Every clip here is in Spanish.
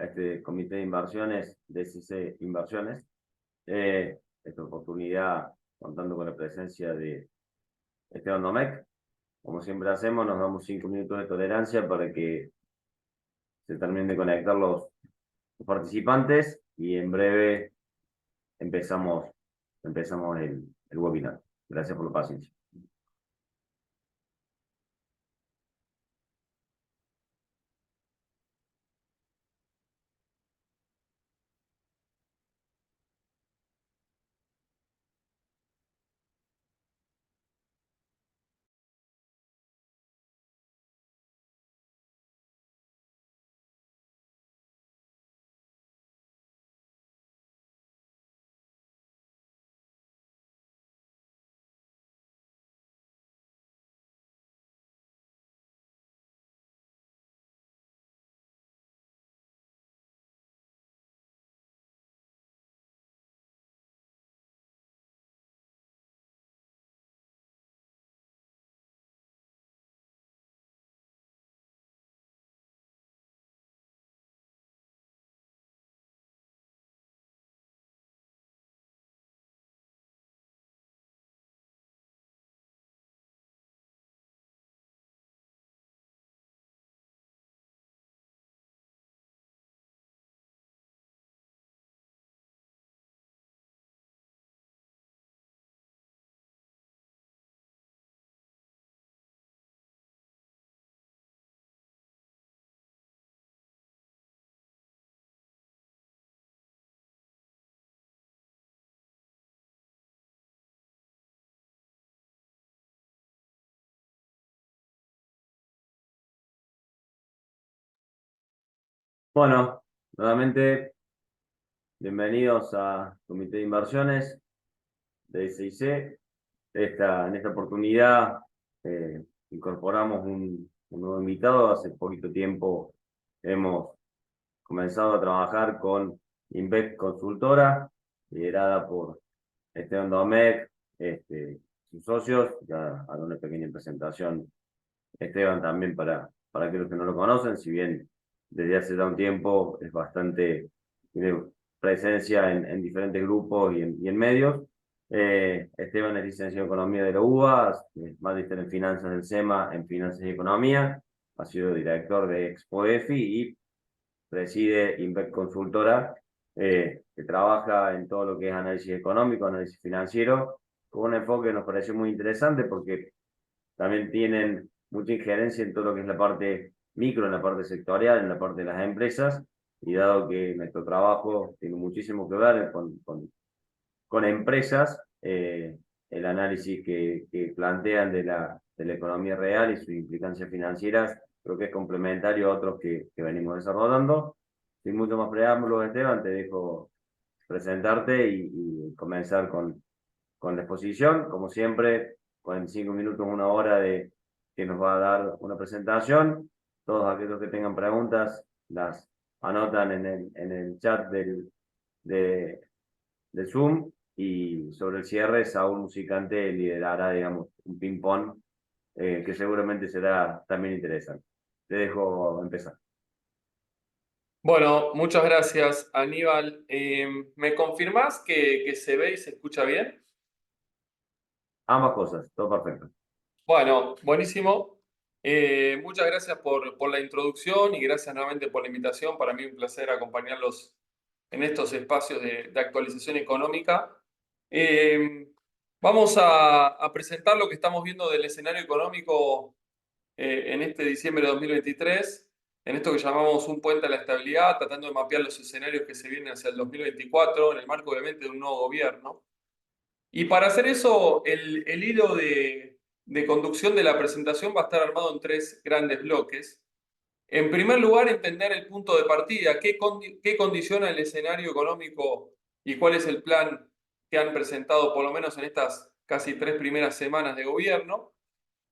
a este comité de inversiones, DCC Inversiones. Esta oportunidad contando con la presencia de Esteban Domecq. Como siempre hacemos, nos damos 5 minutos de tolerancia para que se terminen de conectar los participantes y en breve empezamos el webinar. Gracias por la paciencia. Bueno, nuevamente, bienvenidos a Comité de Inversiones de SIC. En esta oportunidad incorporamos un nuevo invitado. Hace poquito tiempo hemos comenzado a trabajar con Invest Consultora, liderada por Esteban Domecq, sus socios. Ya haré una pequeña presentación, Esteban, también para aquellos que no lo conocen, si bien desde hace ya un tiempo tiene presencia en diferentes grupos y en medios. Esteban es licenciado en Economía de la UBA, es magíster en Finanzas del SEMA, en Finanzas y Economía, ha sido director de ExpoEFI y preside Invest Consultora, que trabaja en todo lo que es análisis económico, análisis financiero, con un enfoque que nos pareció muy interesante porque también tienen mucha injerencia en todo lo que es la parte micro, en la parte sectorial, en la parte de las empresas, y dado que nuestro trabajo tiene muchísimo que ver con empresas, el análisis que plantean de la economía real y sus implicancias financieras, creo que es complementario a otros que venimos desarrollando. Sin mucho más preámbulos, Esteban, te dejo presentarte y comenzar con la exposición. Como siempre, 45 minutos, una hora que nos va a dar una presentación. Todos aquellos que tengan preguntas las anotan en el chat de Zoom, y sobre el cierre, Saúl Musicante liderará, digamos, un ping-pong que seguramente será también interesante. Te dejo empezar. Bueno, muchas gracias, Aníbal. ¿Me confirmás que se ve y se escucha bien? Ambas cosas, todo perfecto. Bueno, buenísimo. Muchas gracias por la introducción y gracias nuevamente por la invitación. Para mí un placer acompañarlos en estos espacios de actualización económica. Vamos a presentar lo que estamos viendo del escenario económico en este diciembre de 2023, en esto que llamamos un puente a la estabilidad, tratando de mapear los escenarios que se vienen hacia el 2024, en el marco obviamente de un nuevo gobierno. Y para hacer eso, el hilo de conducción de la presentación va a estar armado en 3 grandes bloques. En primer lugar, entender el punto de partida, qué condiciona el escenario económico y cuál es el plan que han presentado, por lo menos en estas casi 3 primeras semanas de gobierno.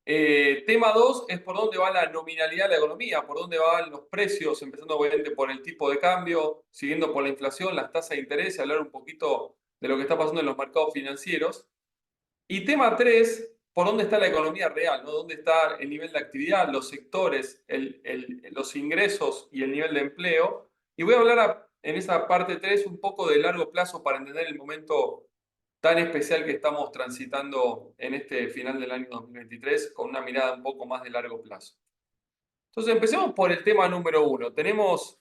Tema 2 es por dónde va la nominalidad de la economía, por dónde van los precios, empezando obviamente por el tipo de cambio, siguiendo por la inflación, las tasas de interés, y hablar un poquito de lo que está pasando en los mercados financieros. Y tema 3, por dónde está la economía real, ¿no? Dónde está el nivel de actividad, los sectores, los ingresos y el nivel de empleo, Y voy a hablar en esa parte 3 un poco de largo plazo para entender el momento tan especial que estamos transitando en este final del año 2023 con una mirada un poco más de largo plazo. Entonces, empecemos por el tema número 1. Tenemos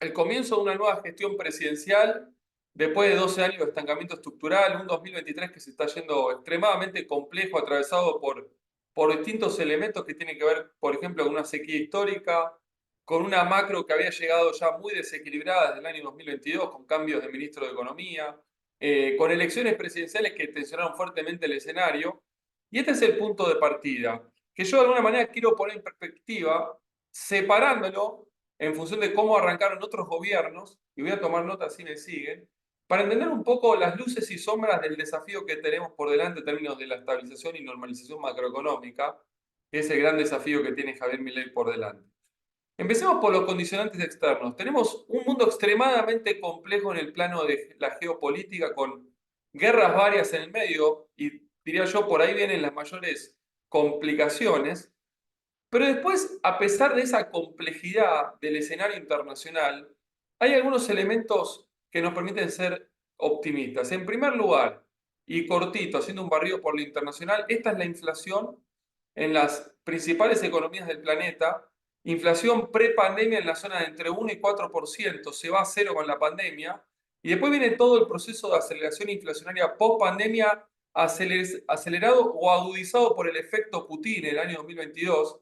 el comienzo de una nueva gestión presidencial después de 12 años de estancamiento estructural, un 2023 que se está yendo extremadamente complejo, atravesado por distintos elementos que tienen que ver, por ejemplo, con una sequía histórica, con una macro que había llegado ya muy desequilibrada desde el año 2022, con cambios de ministro de Economía, con elecciones presidenciales que tensionaron fuertemente el escenario. Y este es el punto de partida, que yo de alguna manera quiero poner en perspectiva, separándolo en función de cómo arrancaron otros gobiernos, y voy a tomar nota si me siguen, para entender un poco las luces y sombras del desafío que tenemos por delante en términos de la estabilización y normalización macroeconómica, que es el gran desafío que tiene Javier Milei por delante. Empecemos por los condicionantes externos. Tenemos un mundo extremadamente complejo en el plano de la geopolítica, con guerras varias en el medio, y diría yo, por ahí vienen las mayores complicaciones. Pero después, a pesar de esa complejidad del escenario internacional, hay algunos elementos que nos permiten ser optimistas. En primer lugar, y cortito, haciendo un barrido por lo internacional, esta es la inflación en las principales economías del planeta. Inflación pre-pandemia en la zona de entre 1 y 4%, se va a cero con la pandemia. Y después viene todo el proceso de aceleración inflacionaria post-pandemia, acelerado o agudizado por el efecto Putin en el año 2022,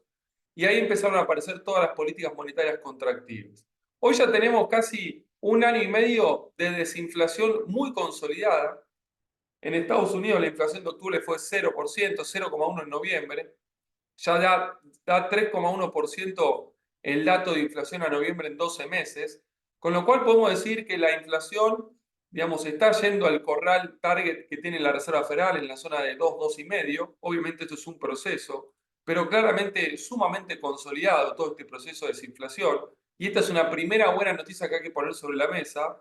y ahí empezaron a aparecer todas las políticas monetarias contractivas. Hoy ya tenemos casi un año y medio de desinflación muy consolidada. En Estados Unidos la inflación de octubre fue 0%, 0,1% en noviembre. Ya da 3,1% el dato de inflación a noviembre en 12 meses, con lo cual podemos decir que la inflación, digamos, está yendo al corral target que tiene la Reserva Federal en la zona de 2, 2,5. Obviamente esto es un proceso, pero claramente sumamente consolidado todo este proceso de desinflación. Y esta es una primera buena noticia que hay que poner sobre la mesa.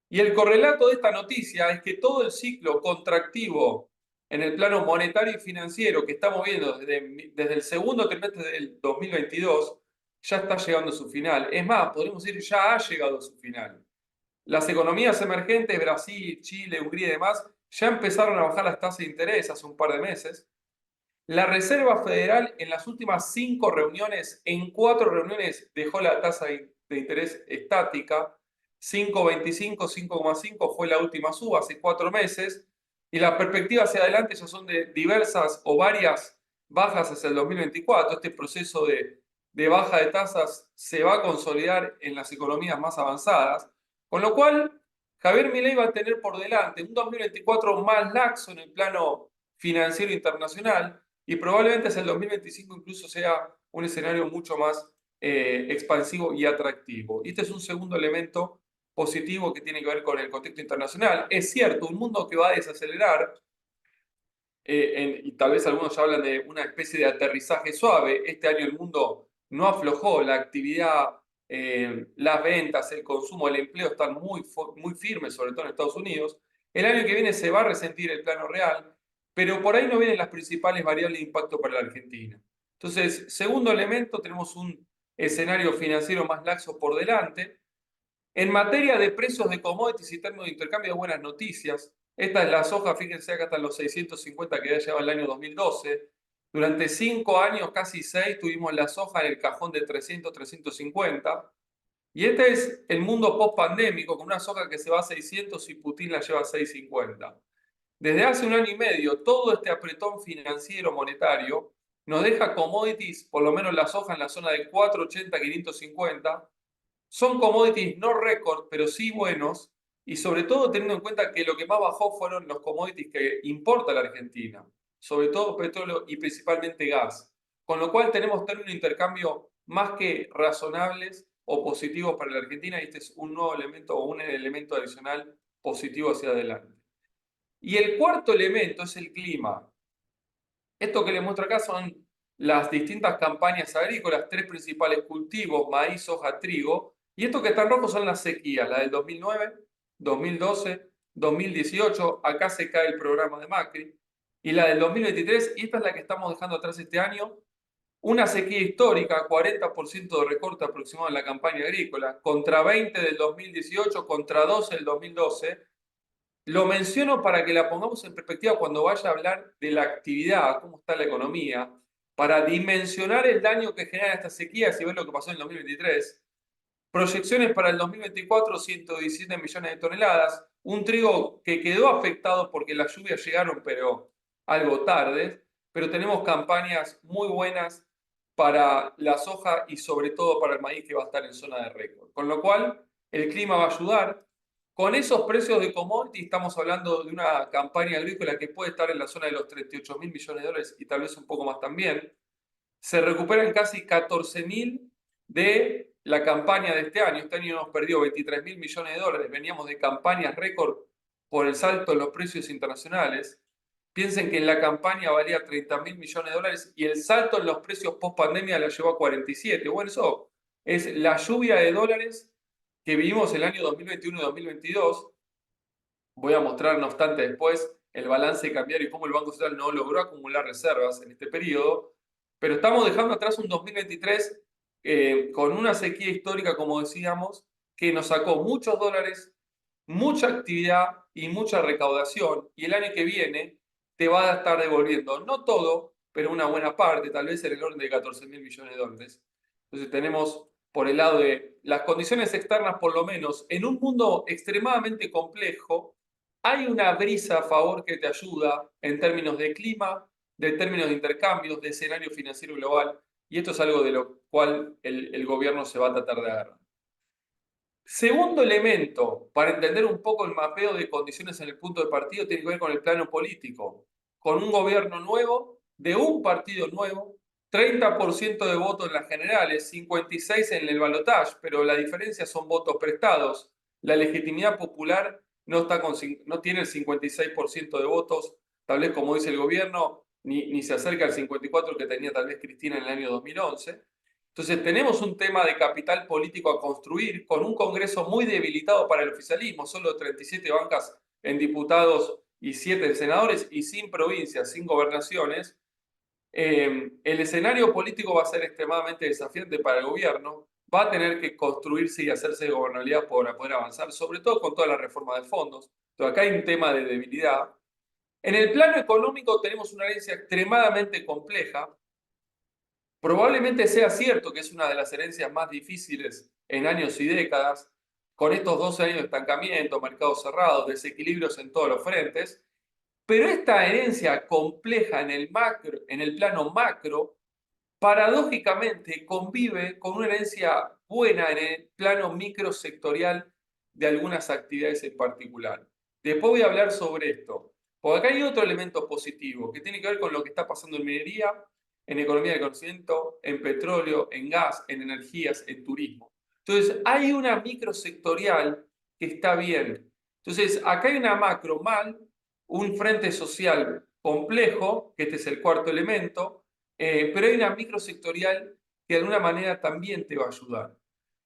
Y el correlato de esta noticia es que todo el ciclo contractivo en el plano monetario y financiero que estamos viendo desde el segundo trimestre del 2022 ya está llegando a su final. Es más, podríamos decir ya ha llegado a su final. Las economías emergentes, Brasil, Chile, Hungría y demás, ya empezaron a bajar las tasas de interés hace un par de meses. La Reserva Federal en las últimas 5 reuniones, en 4 reuniones dejó la tasa de interés estática. 5,25, 5,5 fue la última suba hace 4 meses. Y las perspectivas hacia adelante ya son de diversas o varias bajas hacia el 2024. Este proceso de baja de tasas se va a consolidar en las economías más avanzadas. Con lo cual, Javier Milei va a tener por delante un 2024 más laxo en el plano financiero internacional, y probablemente hacia el 2025 incluso sea un escenario mucho más expansivo y atractivo. Y este es un segundo elemento positivo que tiene que ver con el contexto internacional. Es cierto, un mundo que va a desacelerar, y tal vez algunos ya hablan de una especie de aterrizaje suave. Este año el mundo no aflojó, la actividad, las ventas, el consumo, el empleo están muy firmes, sobre todo en Estados Unidos. El año que viene se va a resentir el plano real, pero por ahí no vienen las principales variables de impacto para la Argentina. Entonces, segundo elemento, tenemos un escenario financiero más laxo por delante. En materia de precios de commodities y términos de intercambio, de buenas noticias. Esta es la soja, fíjense acá están los 650 que ya lleva el año 2012. Durante 5 años, casi 6, tuvimos la soja en el cajón de 300, 350. Y este es el mundo post-pandémico, con una soja que se va a 600 y Putin la lleva a 650. Desde hace un año y medio, todo este apretón financiero monetario nos deja commodities, por lo menos la soja en la zona de 480, 550. Son commodities no récord, pero sí buenos, y sobre todo teniendo en cuenta que lo que más bajó fueron los commodities que importa la Argentina, sobre todo petróleo y principalmente gas. Con lo cual tenemos términos de intercambio más que razonables o positivos para la Argentina, y este es un nuevo elemento o un elemento adicional positivo hacia adelante. Y el cuarto elemento es el clima. Esto que les muestro acá son las distintas campañas agrícolas, 3 principales cultivos: maíz, soja, trigo. Y esto que está en rojo son las sequías, la del 2009, 2012, 2018. Acá se cae el programa de Macri. Y la del 2023, y esta es la que estamos dejando atrás este año, una sequía histórica, 40% de recorte aproximado en la campaña agrícola, contra 20 del 2018, contra 12 del 2012. Lo menciono para que la pongamos en perspectiva cuando vaya a hablar de la actividad, cómo está la economía, para dimensionar el daño que genera esta sequía, si ves lo que pasó en el 2023. Proyecciones para el 2024, 117 millones de toneladas. Un trigo que quedó afectado porque las lluvias llegaron, pero algo tarde. Pero tenemos campañas muy buenas para la soja y sobre todo para el maíz que va a estar en zona de récord. Con lo cual, el clima va a ayudar. Con esos precios de commodity estamos hablando de una campaña agrícola que puede estar en la zona de los 38.000 millones de dólares y tal vez un poco más también. Se recuperan casi 14.000 de la campaña de este año. Este año hemos perdido 23.000 millones de dólares. Veníamos de campañas récord por el salto en los precios internacionales. Piensen que en la campaña valía 30.000 millones de dólares y el salto en los precios post pandemia la llevó a 47. Bueno, eso es la lluvia de dólares que vivimos el año 2021 y 2022. Voy a mostrar, no obstante, después el balance cambiario y cómo el Banco Central no logró acumular reservas en este periodo, pero estamos dejando atrás un 2023 con una sequía histórica, como decíamos, que nos sacó muchos dólares, mucha actividad y mucha recaudación, y el año que viene te va a estar devolviendo, no todo, pero una buena parte, tal vez en el orden de 14.000 millones de dólares. Entonces tenemos por el lado de las condiciones externas, por lo menos, en un mundo extremadamente complejo, hay una brisa a favor que te ayuda en términos de clima, de términos de intercambios, de escenario financiero global, y esto es algo de lo cual el gobierno se va a tratar de agarrar. Segundo elemento, para entender un poco el mapeo de condiciones en el punto de partido, tiene que ver con el plano político, con un gobierno nuevo, de un partido nuevo, 30% de votos en las generales, 56% en el balotaje, pero la diferencia son votos prestados. La legitimidad popular no tiene el 56% de votos, tal vez como dice el gobierno, ni se acerca al 54% que tenía tal vez Cristina en el año 2011. Entonces tenemos un tema de capital político a construir con un Congreso muy debilitado para el oficialismo, solo 37 bancas en diputados y 7 senadores y sin provincias, sin gobernaciones. El escenario político va a ser extremadamente desafiante para el gobierno, va a tener que construirse y hacerse de gobernabilidad para poder avanzar, sobre todo con toda la reforma de fondos. Entonces acá hay un tema de debilidad. En el plano económico tenemos una herencia extremadamente compleja. Probablemente sea cierto que es una de las herencias más difíciles en años y décadas, con estos 12 años de estancamiento, mercados cerrados, desequilibrios en todos los frentes, pero esta herencia compleja en el plano macro, paradójicamente convive con una herencia buena en el plano microsectorial de algunas actividades en particular. Después voy a hablar sobre esto, porque acá hay otro elemento positivo que tiene que ver con lo que está pasando en minería, en economía del conocimiento, en petróleo, en gas, en energías, en turismo. Entonces, hay una microsectorial que está bien. Entonces, acá hay una macro mal, un frente social complejo, que este es el cuarto elemento, pero hay una microsectorial que de alguna manera también te va a ayudar.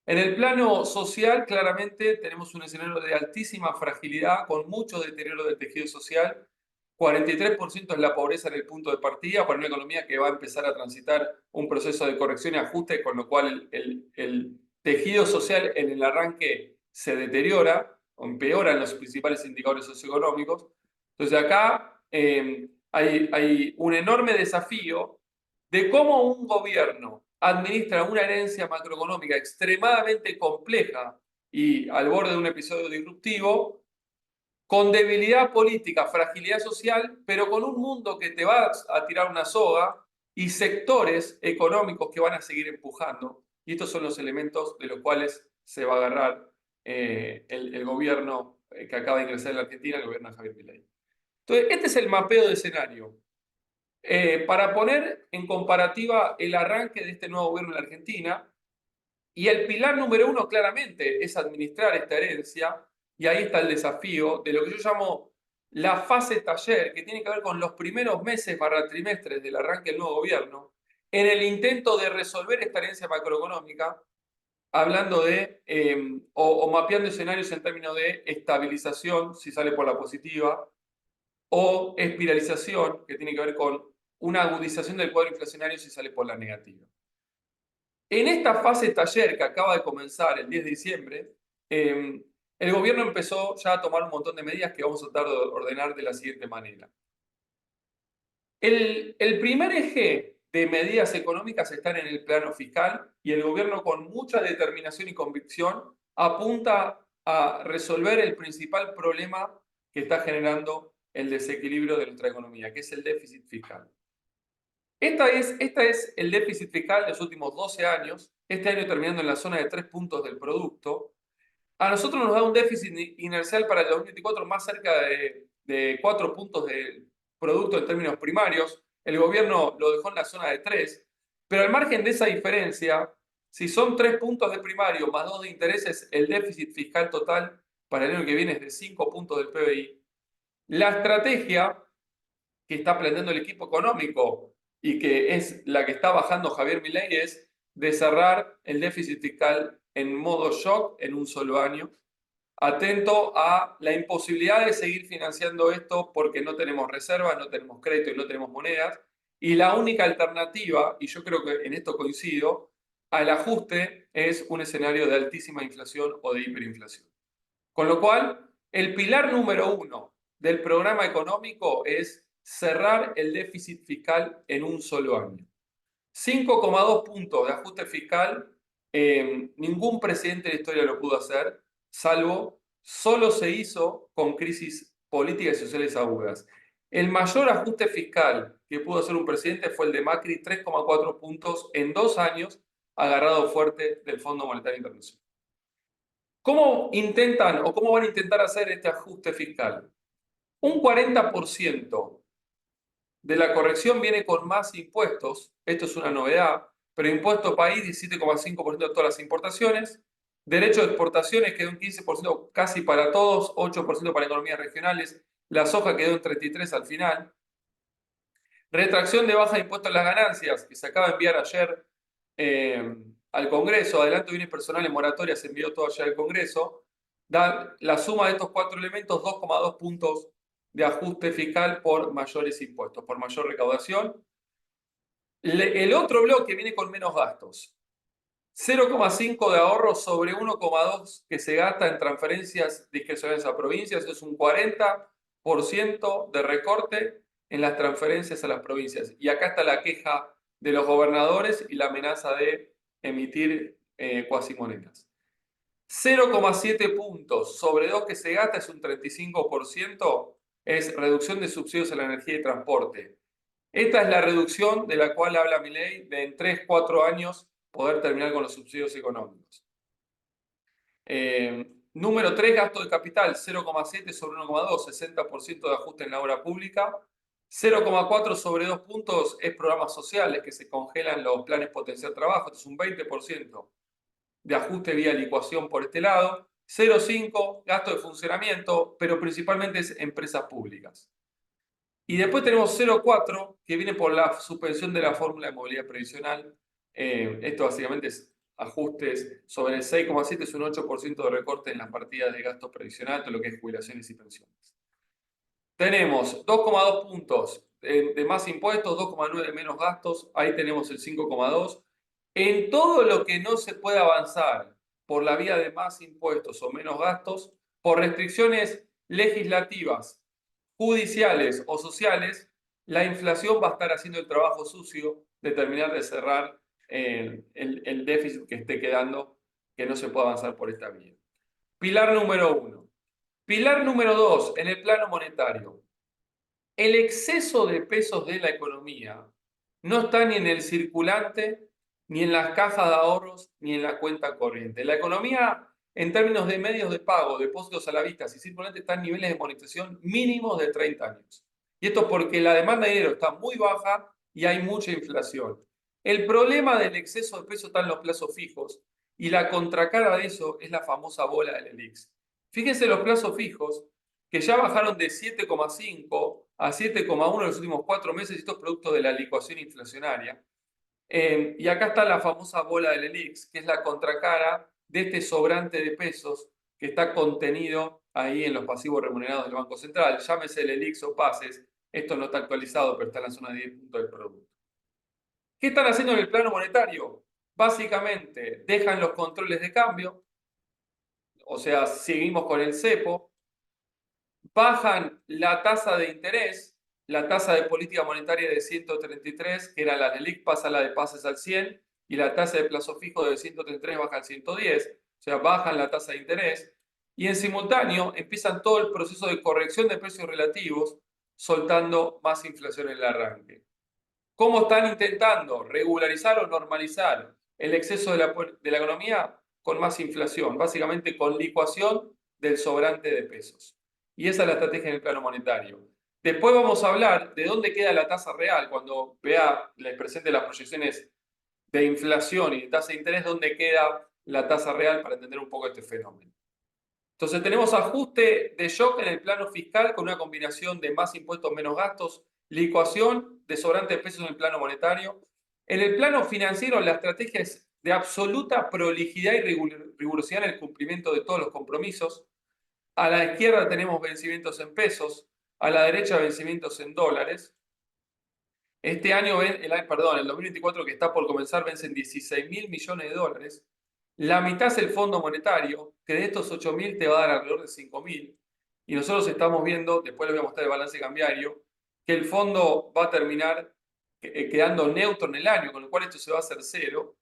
En el plano social, claramente tenemos un escenario de altísima fragilidad, con mucho deterioro del tejido social. 43% es la pobreza en el punto de partida para una economía que va a empezar a transitar un proceso de corrección y ajuste, con lo cual el tejido social en el arranque se deteriora o empeoran los principales indicadores socioeconómicos. Entonces acá hay un enorme desafío de cómo un gobierno administra una herencia macroeconómica extremadamente compleja y al borde de un episodio disruptivo, con debilidad política, fragilidad social, pero con un mundo que te va a tirar una soga y sectores económicos que van a seguir empujando. Y estos son los elementos de los cuales se va a agarrar el gobierno que acaba de ingresar en la Argentina, el gobierno de Javier Milei. Entonces, este es el mapeo de escenario. Para poner en comparativa el arranque de este nuevo gobierno en la Argentina, y el pilar número uno claramente es administrar esta herencia, y ahí está el desafío de lo que yo llamo la fase taller, que tiene que ver con los primeros meses barra trimestres del arranque del nuevo gobierno, en el intento de resolver esta herencia macroeconómica, hablando de, o mapeando escenarios en términos de estabilización, si sale por la positiva, o espiralización, que tiene que ver con una agudización del cuadro inflacionario si sale por la negativa. En esta fase taller que acaba de comenzar el 10 de diciembre, el gobierno empezó ya a tomar un montón de medidas que vamos a tratar de ordenar de la siguiente manera. El primer eje de medidas económicas están en el plano fiscal y el gobierno con mucha determinación y convicción apunta a resolver el principal problema que está generando el desequilibrio de nuestra economía, que es el déficit fiscal. Esta es el déficit fiscal de los últimos 12 años, este año terminando en la zona de 3 puntos del producto. A nosotros nos da un déficit inercial para el 2024 más cerca de 4 puntos del producto en términos primarios. El gobierno lo dejó en la zona de 3, pero al margen de esa diferencia, si son 3 puntos de primario más 2 de intereses, el déficit fiscal total para el año que viene es de 5 puntos del PBI. La estrategia que está planteando el equipo económico y que es la que está bajando Javier Milei es de cerrar el déficit fiscal en modo shock en un solo año, atento a la imposibilidad de seguir financiando esto porque no tenemos reservas, no tenemos crédito y no tenemos monedas. Y la única alternativa, y yo creo que en esto coincido, al ajuste es un escenario de altísima inflación o de hiperinflación. Con lo cual, el pilar número 1 del programa económico es cerrar el déficit fiscal en un solo año. 5,2 puntos de ajuste fiscal, ningún presidente de la historia lo pudo hacer, salvo solo se hizo con crisis políticas y sociales agudas. El mayor ajuste fiscal que pudo hacer un presidente fue el de Macri, 3,4 puntos en 2 años, agarrado fuerte del Fondo Monetario Internacional. ¿Cómo intentan o cómo van a intentar hacer este ajuste fiscal? Un 40% de la corrección viene con más impuestos, esto es una novedad, pero impuesto país 17,5% de todas las importaciones, derecho de exportaciones quedó en 15% casi para todos, 8% para economías regionales, la soja quedó en 33% al final, retracción de baja de impuestos a las ganancias, que se acaba de enviar ayer al Congreso, adelanto de bienes personales, moratoria, se envió todo ayer al Congreso, da la suma de estos 4 elementos, 2,2 puntos de ajuste fiscal por mayores impuestos, por mayor recaudación. El otro bloque viene con menos gastos. 0,5 de ahorro sobre 1,2 que se gasta en transferencias discrecionales a provincias, eso es un 40% de recorte en las transferencias a las provincias. Y acá está la queja de los gobernadores y la amenaza de emitir cuasimonedas. 0,7 puntos sobre 2 que se gasta es un 35%, es reducción de subsidios a la energía y transporte. Esta es la reducción de la cual habla Milei de en 3-4 años poder terminar con los subsidios económicos. Número 3, gasto de capital, 0,7 sobre 1,2, 60% de ajuste en la obra pública. 0,4 sobre 2 puntos es programas sociales, que se congelan los planes potencial trabajo, esto es un 20% de ajuste vía licuación por este lado. 0,5, gasto de funcionamiento, pero principalmente es empresas públicas. Y después tenemos 0,4 que viene por la suspensión de la fórmula de movilidad previsional. Esto básicamente es ajustes sobre el 6,7, es un 8% de recorte en las partidas de gasto previsional, todo lo que es jubilaciones y pensiones. Tenemos 2,2 puntos de más impuestos, 2,9 de menos gastos, ahí tenemos el 5,2. En todo lo que no se puede avanzar por la vía de más impuestos o menos gastos, por restricciones legislativas, judiciales o sociales, la inflación va a estar haciendo el trabajo sucio de terminar de cerrar el déficit que esté quedando, que no se puede avanzar por esta vía. Pilar número 1. Pilar número 2, en el plano monetario. El exceso de pesos de la economía no está ni en el circulante, ni en las cajas de ahorros, ni en la cuenta corriente. La economía, en términos de medios de pago, depósitos a la vista y circulante, está en niveles de monetización mínimos de 30 años. Y esto es porque la demanda de dinero está muy baja y hay mucha inflación. El problema del exceso de peso está en los plazos fijos y la contracara de eso es la famosa bola del ELIX. Fíjense los plazos fijos que ya bajaron de 7,5 a 7,1 en los últimos 4 meses, y esto es producto de la licuación inflacionaria. Y acá está la famosa bola del ELIX, que es la contracara de este sobrante de pesos que está contenido ahí en los pasivos remunerados del Banco Central. Llámese el ELIX o pases, Esto no está actualizado, pero está en la zona de 10 puntos del producto. ¿Qué están haciendo en el plano monetario? Básicamente, dejan los controles de cambio, o sea, seguimos con el cepo, bajan la tasa de interés, la tasa de política monetaria de 133, que era la de LIC, pasa la de pases al 100, y la tasa de plazo fijo de 133 baja al 110, o sea, bajan la tasa de interés, y en simultáneo empiezan todo el proceso de corrección de precios relativos, soltando más inflación en el arranque. ¿Cómo están intentando regularizar o normalizar el exceso de la economía? Con más inflación, básicamente con licuación del sobrante de pesos. Y esa es la estrategia en el plano monetario. Después vamos a hablar de dónde queda la tasa real, cuando les presente las proyecciones de inflación y de tasa de interés, dónde queda la tasa real para entender un poco este fenómeno. Entonces tenemos ajuste de shock en el plano fiscal con una combinación de más impuestos, menos gastos, licuación de sobrante de pesos en el plano monetario. En el plano financiero, la estrategia es de absoluta prolijidad y rigurosidad en el cumplimiento de todos los compromisos. A la izquierda tenemos vencimientos en pesos, a la derecha vencimientos en dólares. Este año, el 2024 que está por comenzar, vencen 16.000 millones de dólares. La mitad es el Fondo Monetario, que de estos 8.000 te va a dar alrededor de 5.000. Y nosotros estamos viendo, después les voy a mostrar el balance cambiario, que el fondo va a terminar quedando neutro en el año, con lo cual esto se va a hacer cero.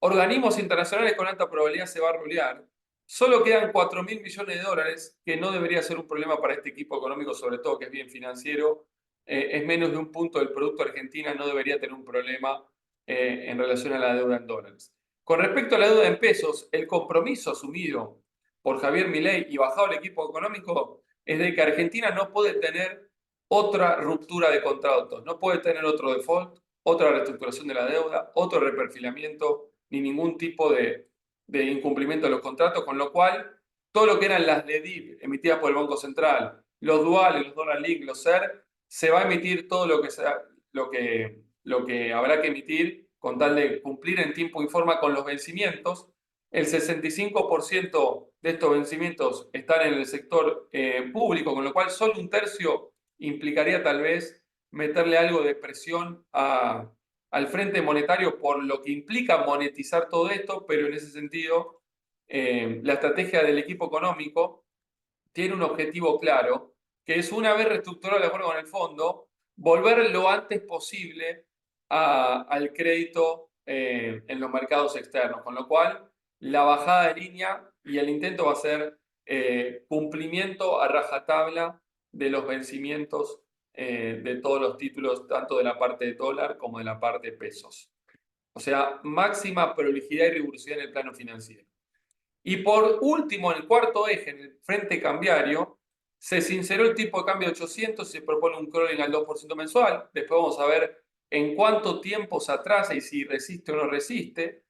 Organismos internacionales con alta probabilidad se va a rolear. Solo quedan 4.000 millones de dólares, que no debería ser un problema para este equipo económico, sobre todo que es bien financiero. Es menos de un punto del producto argentino, no debería tener un problema en relación a la deuda en dólares. Con respecto a la deuda en pesos, el compromiso asumido por Javier Milei y bajado el equipo económico es de que Argentina no puede tener otra ruptura de contratos, no puede tener otro default, otra reestructuración de la deuda, otro reperfilamiento, ni ningún tipo de incumplimiento de los contratos, con lo cual todo lo que eran las DEDIP emitidas por el Banco Central, los duales, los Dollar Link, los SER, se va a emitir todo lo que habrá que emitir con tal de cumplir en tiempo y forma con los vencimientos. El 65% de estos vencimientos están en el sector público, con lo cual solo un tercio implicaría tal vez meterle algo de presión al Frente Monetario por lo que implica monetizar todo esto, pero en ese sentido la estrategia del equipo económico tiene un objetivo claro, que es, una vez reestructurado de acuerdo con el fondo, volver lo antes posible al crédito en los mercados externos, con lo cual la bajada de línea y el intento va a ser cumplimiento a rajatabla de los vencimientos de todos los títulos, tanto de la parte de dólar como de la parte de pesos. O sea, máxima prolijidad y rigurosidad en el plano financiero. Y por último, en el cuarto eje, en el frente cambiario, se sinceró el tipo de cambio de 800 y se propone un crawling al 2% mensual. Después vamos a ver en cuánto tiempo se atrasa y si resiste o no resiste.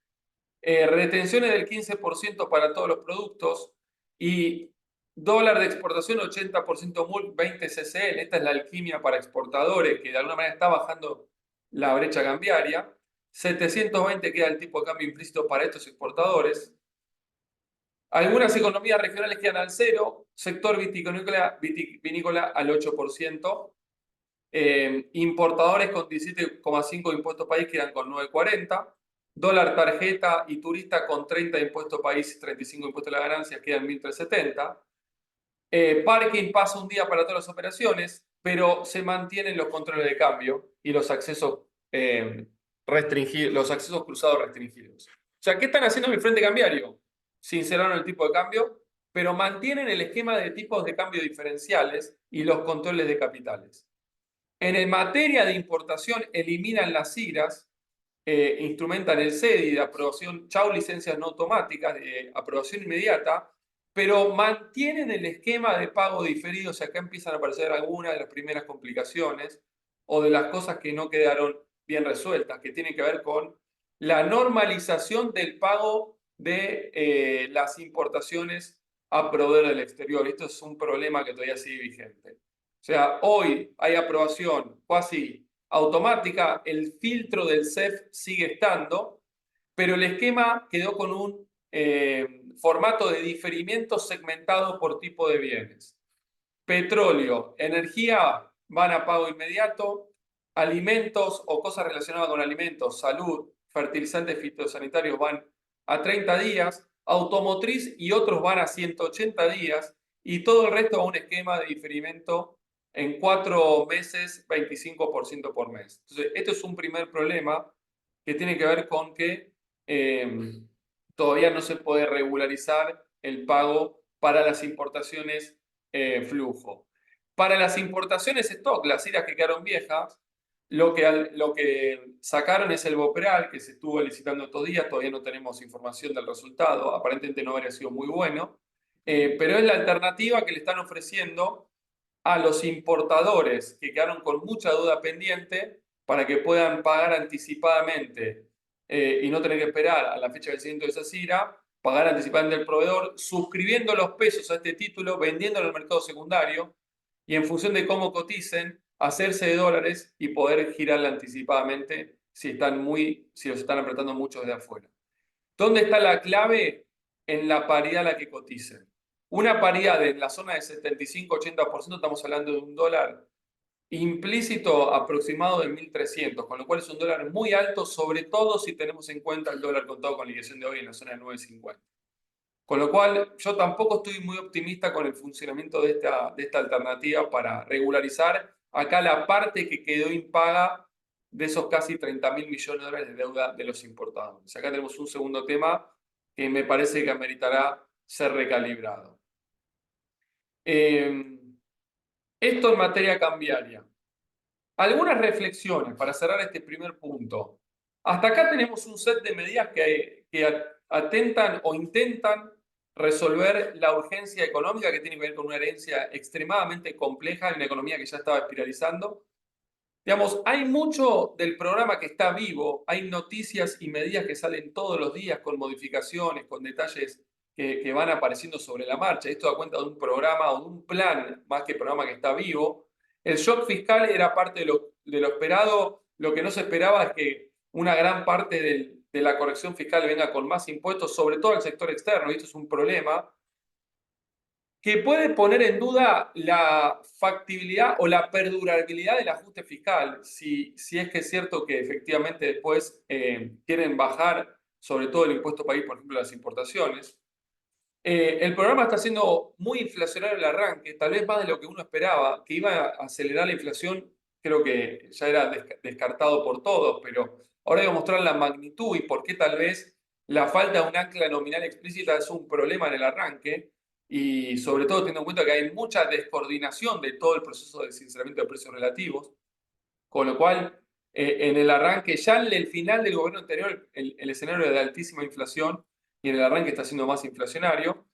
Retenciones del 15% para todos los productos y dólar de exportación 80% MUL, 20 CCL. Esta es la alquimia para exportadores que de alguna manera está bajando la brecha cambiaria. 720 queda el tipo de cambio implícito para estos exportadores. Algunas economías regionales quedan al cero, sector vinícola al 8%, importadores con 17,5 de impuesto país quedan con 9,40, dólar tarjeta y turista con 30 de impuesto país y 35 de impuesto a la ganancia quedan 1.370. Parking pasa un día para todas las operaciones, pero se mantienen los controles de cambio y los accesos restringidos, los accesos cruzados restringidos. O sea, ¿qué están haciendo en el frente cambiario? Sinceraron el tipo de cambio, pero mantienen el esquema de tipos de cambio diferenciales y los controles de capitales. En materia de importación, eliminan las IRAs, instrumentan el CEDI de aprobación, chau licencias no automáticas, de aprobación inmediata, pero mantienen el esquema de pago diferido. O sea, acá empiezan a aparecer algunas de las primeras complicaciones o de las cosas que no quedaron bien resueltas, que tienen que ver con la normalización del pago de las importaciones a proveer del exterior. Esto es un problema que todavía sigue vigente. O sea, hoy hay aprobación casi automática, el filtro del CEF sigue estando, pero el esquema quedó con un formato de diferimiento segmentado por tipo de bienes. Petróleo, energía, van a pago inmediato, alimentos o cosas relacionadas con alimentos, salud, fertilizantes fitosanitarios van a 30 días, automotriz y otros van a 180 días, y todo el resto a un esquema de diferimiento en 4 meses, 25% por mes. Entonces, esto es un primer problema que tiene que ver con que todavía no se puede regularizar el pago para las importaciones flujo. Para las importaciones stock, las iras que quedaron viejas, lo que sacaron es el Boperal, que se estuvo licitando estos días, todavía no tenemos información del resultado, aparentemente no habría sido muy bueno, pero es la alternativa que le están ofreciendo a los importadores que quedaron con mucha duda pendiente para que puedan pagar anticipadamente y no tener que esperar a la fecha de vencimiento de esa CIRA, pagar anticipadamente al proveedor, suscribiendo los pesos a este título, vendiéndolo en el mercado secundario y en función de cómo coticen, hacerse de dólares y poder girarla anticipadamente si los están apretando mucho desde afuera. ¿Dónde está la clave? En la paridad a la que coticen. Una paridad en la zona de 75-80%, estamos hablando de un dólar implícito aproximado de 1.300, con lo cual es un dólar muy alto, sobre todo si tenemos en cuenta el dólar contado con liquidación de hoy en la zona de 9.50. Con lo cual, yo tampoco estoy muy optimista con el funcionamiento de esta alternativa para regularizar acá la parte que quedó impaga de esos casi 30.000 millones de dólares de deuda de los importadores. Acá tenemos un segundo tema que me parece que ameritará ser recalibrado. Esto en materia cambiaria. Algunas reflexiones para cerrar este primer punto. Hasta acá tenemos un set de medidas que atentan o intentan resolver la urgencia económica que tiene que ver con una herencia extremadamente compleja en una economía que ya estaba espiralizando. Digamos, hay mucho del programa que está vivo, hay noticias y medidas que salen todos los días con modificaciones, con detalles que van apareciendo sobre la marcha. Esto da cuenta de un programa o de un plan, más que programa que está vivo. El shock fiscal era parte de lo esperado. Lo que no se esperaba es que una gran parte de la corrección fiscal venga con más impuestos, sobre todo al sector externo, y esto es un problema que puede poner en duda la factibilidad o la perdurabilidad del ajuste fiscal, si es que es cierto que efectivamente después quieren bajar sobre todo el impuesto país, por ejemplo, las importaciones. El programa está siendo muy inflacionario el arranque, tal vez más de lo que uno esperaba, que iba a acelerar la inflación, creo que ya era descartado por todos, pero ahora voy a mostrar la magnitud y por qué tal vez la falta de un ancla nominal explícita es un problema en el arranque, y sobre todo teniendo en cuenta que hay mucha descoordinación de todo el proceso de sinceramiento de precios relativos, con lo cual en el arranque, ya en el final del gobierno anterior, el escenario era de altísima inflación y en el arranque está siendo más inflacionario.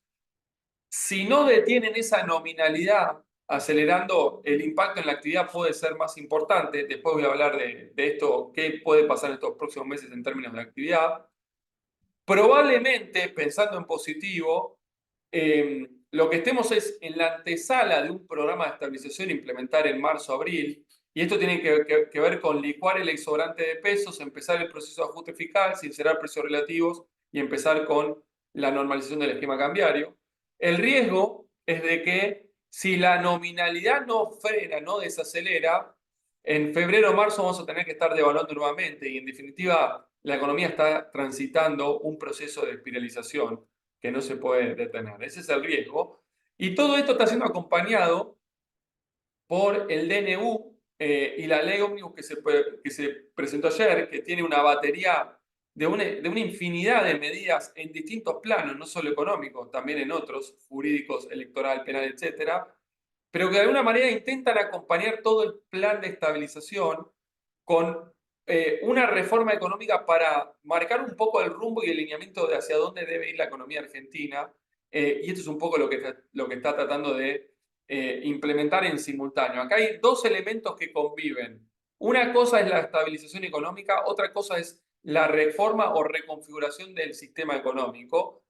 Si no detienen esa nominalidad, acelerando el impacto en la actividad puede ser más importante. Después voy a hablar de esto, qué puede pasar en estos próximos meses en términos de actividad. Probablemente, pensando en positivo, lo que estemos es en la antesala de un programa de estabilización a implementar en marzo-abril, y esto tiene que ver con licuar el exobrante de pesos, empezar el proceso de ajuste fiscal, sincerar precios relativos y empezar con la normalización del esquema cambiario. El riesgo es de que si la nominalidad no frena, no desacelera, en febrero o marzo vamos a tener que estar devaluando nuevamente y en definitiva la economía está transitando un proceso de espiralización que no se puede detener. Ese es el riesgo. Y todo esto está siendo acompañado por el DNU y la ley ómnibus que se presentó ayer, que tiene una batería de una infinidad de medidas en distintos planos, no solo económicos, también en otros, jurídicos, electoral, penal, etcétera, pero que de alguna manera intentan acompañar todo el plan de estabilización con una reforma económica para marcar un poco el rumbo y el lineamiento de hacia dónde debe ir la economía argentina. Y esto es un poco lo que está tratando de implementar en simultáneo. Acá hay dos elementos que conviven. Una cosa es la estabilización económica, otra cosa es la reforma o reconfiguración del sistema económico,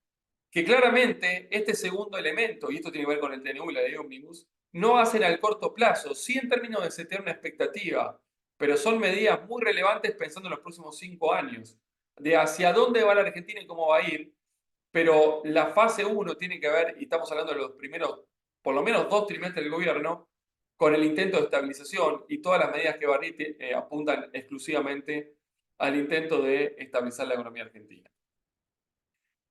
que claramente este segundo elemento, y esto tiene que ver con el DNU y la ley Omnibus, no hacen al corto plazo, sí en términos de setear una expectativa, pero son medidas muy relevantes pensando en los próximos 5 años, de hacia dónde va la Argentina y cómo va a ir, pero la fase 1 tiene que ver, y estamos hablando de los primeros, por lo menos 2 trimestres del gobierno, con el intento de estabilización, y todas las medidas que Barnier apuntan exclusivamente al intento de estabilizar la economía argentina.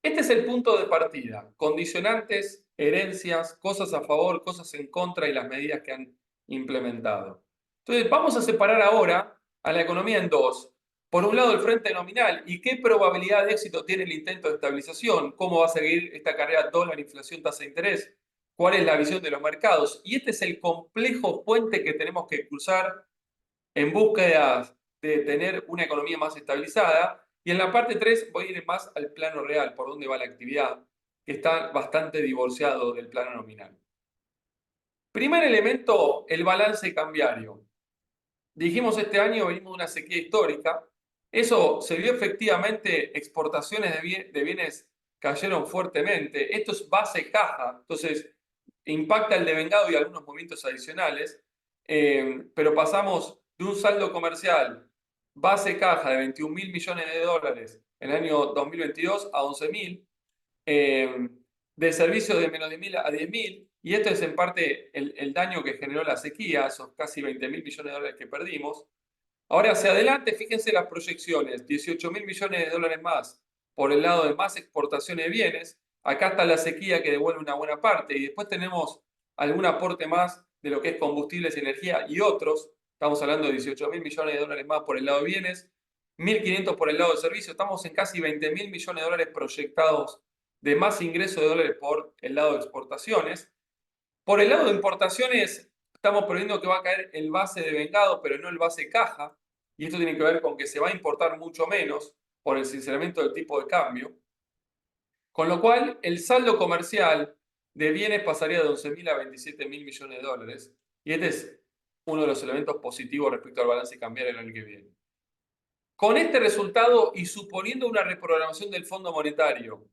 Este es el punto de partida: condicionantes, herencias, cosas a favor, cosas en contra y las medidas que han implementado. Entonces, vamos a separar ahora a la economía en dos. Por un lado, el frente nominal y qué probabilidad de éxito tiene el intento de estabilización, cómo va a seguir esta carrera dólar, inflación, tasa de interés, cuál es la visión de los mercados. Y este es el complejo puente que tenemos que cruzar en búsqueda de tener una economía más estabilizada. Y en la parte 3 voy a ir más al plano real, por dónde va la actividad, que está bastante divorciado del plano nominal. Primer elemento, el balance cambiario. Dijimos, este año venimos de una sequía histórica. Eso se vio efectivamente, exportaciones de bienes cayeron fuertemente. Esto es base caja, entonces impacta el devengado y algunos movimientos adicionales, pero pasamos de un saldo comercial base caja de 21.000 millones de dólares en el año 2022 a 11.000, de servicios de menos de 1.000 a 10.000, y esto es en parte el daño que generó la sequía, esos casi 20.000 millones de dólares que perdimos. Ahora hacia adelante, fíjense las proyecciones: 18.000 millones de dólares más por el lado de más exportaciones de bienes. Acá está la sequía que devuelve una buena parte, y después tenemos algún aporte más de lo que es combustibles, energía y otros. Estamos hablando de 18.000 millones de dólares más por el lado de bienes, 1.500 por el lado de servicios. Estamos en casi 20.000 millones de dólares proyectados de más ingresos de dólares por el lado de exportaciones. Por el lado de importaciones, estamos previendo que va a caer el base de vengado, pero no el base caja, y esto tiene que ver con que se va a importar mucho menos por el sinceramiento del tipo de cambio, con lo cual el saldo comercial de bienes pasaría de 11.000 a 27.000 millones de dólares, y este es uno de los elementos positivos respecto al balance cambiario el año que viene. Con este resultado, y suponiendo una reprogramación del Fondo Monetario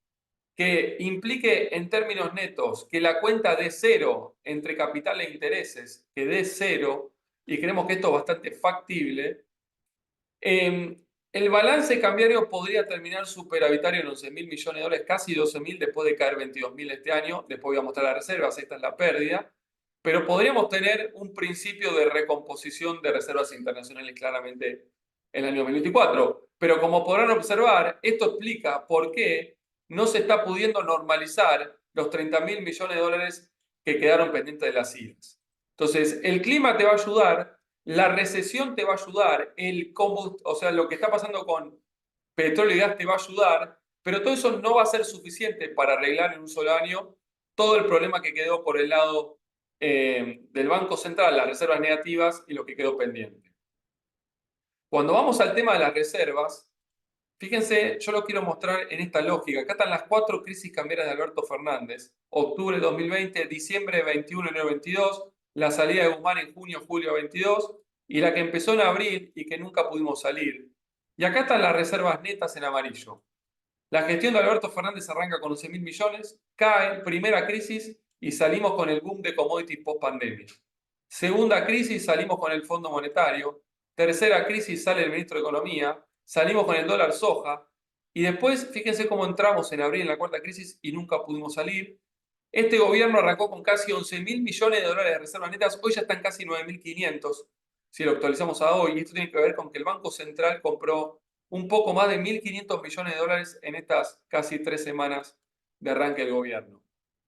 que implique en términos netos que la cuenta dé cero entre capital e intereses, que dé cero, y creemos que esto es bastante factible, el balance cambiario podría terminar superavitario en 11.000 millones de dólares, casi 12.000, después de caer 22.000 este año. Después voy a mostrar las reservas, esta es la pérdida, pero podríamos tener un principio de recomposición de reservas internacionales claramente en el año 2024. Pero como podrán observar, esto explica por qué no se está pudiendo normalizar los 30.000 millones de dólares que quedaron pendientes de las IVAs. Entonces, el clima te va a ayudar, la recesión te va a ayudar, o sea, lo que está pasando con petróleo y gas te va a ayudar, pero todo eso no va a ser suficiente para arreglar en un solo año todo el problema que quedó por el lado del Banco Central, las reservas negativas y lo que quedó pendiente. Cuando vamos al tema de las reservas, fíjense, yo lo quiero mostrar en esta lógica. Acá están las 4 crisis cambiarias de Alberto Fernández: octubre de 2020, diciembre de 21, enero de 22, la salida de Guzmán en junio, julio de 22, y la que empezó en abril y que nunca pudimos salir. Y acá están las reservas netas en amarillo. La gestión de Alberto Fernández arranca con 11.000 millones, cae, primera crisis, y salimos con el boom de commodities post-pandemia. Segunda crisis, salimos con el Fondo Monetario. Tercera crisis, sale el ministro de Economía. Salimos con el dólar soja. Y después, fíjense cómo entramos en abril en la cuarta crisis y nunca pudimos salir. Este gobierno arrancó con casi 11.000 millones de dólares de reservas netas. Hoy ya están casi 9.500, si lo actualizamos a hoy. Y esto tiene que ver con que el Banco Central compró un poco más de 1.500 millones de dólares en estas casi 3 semanas de arranque del gobierno.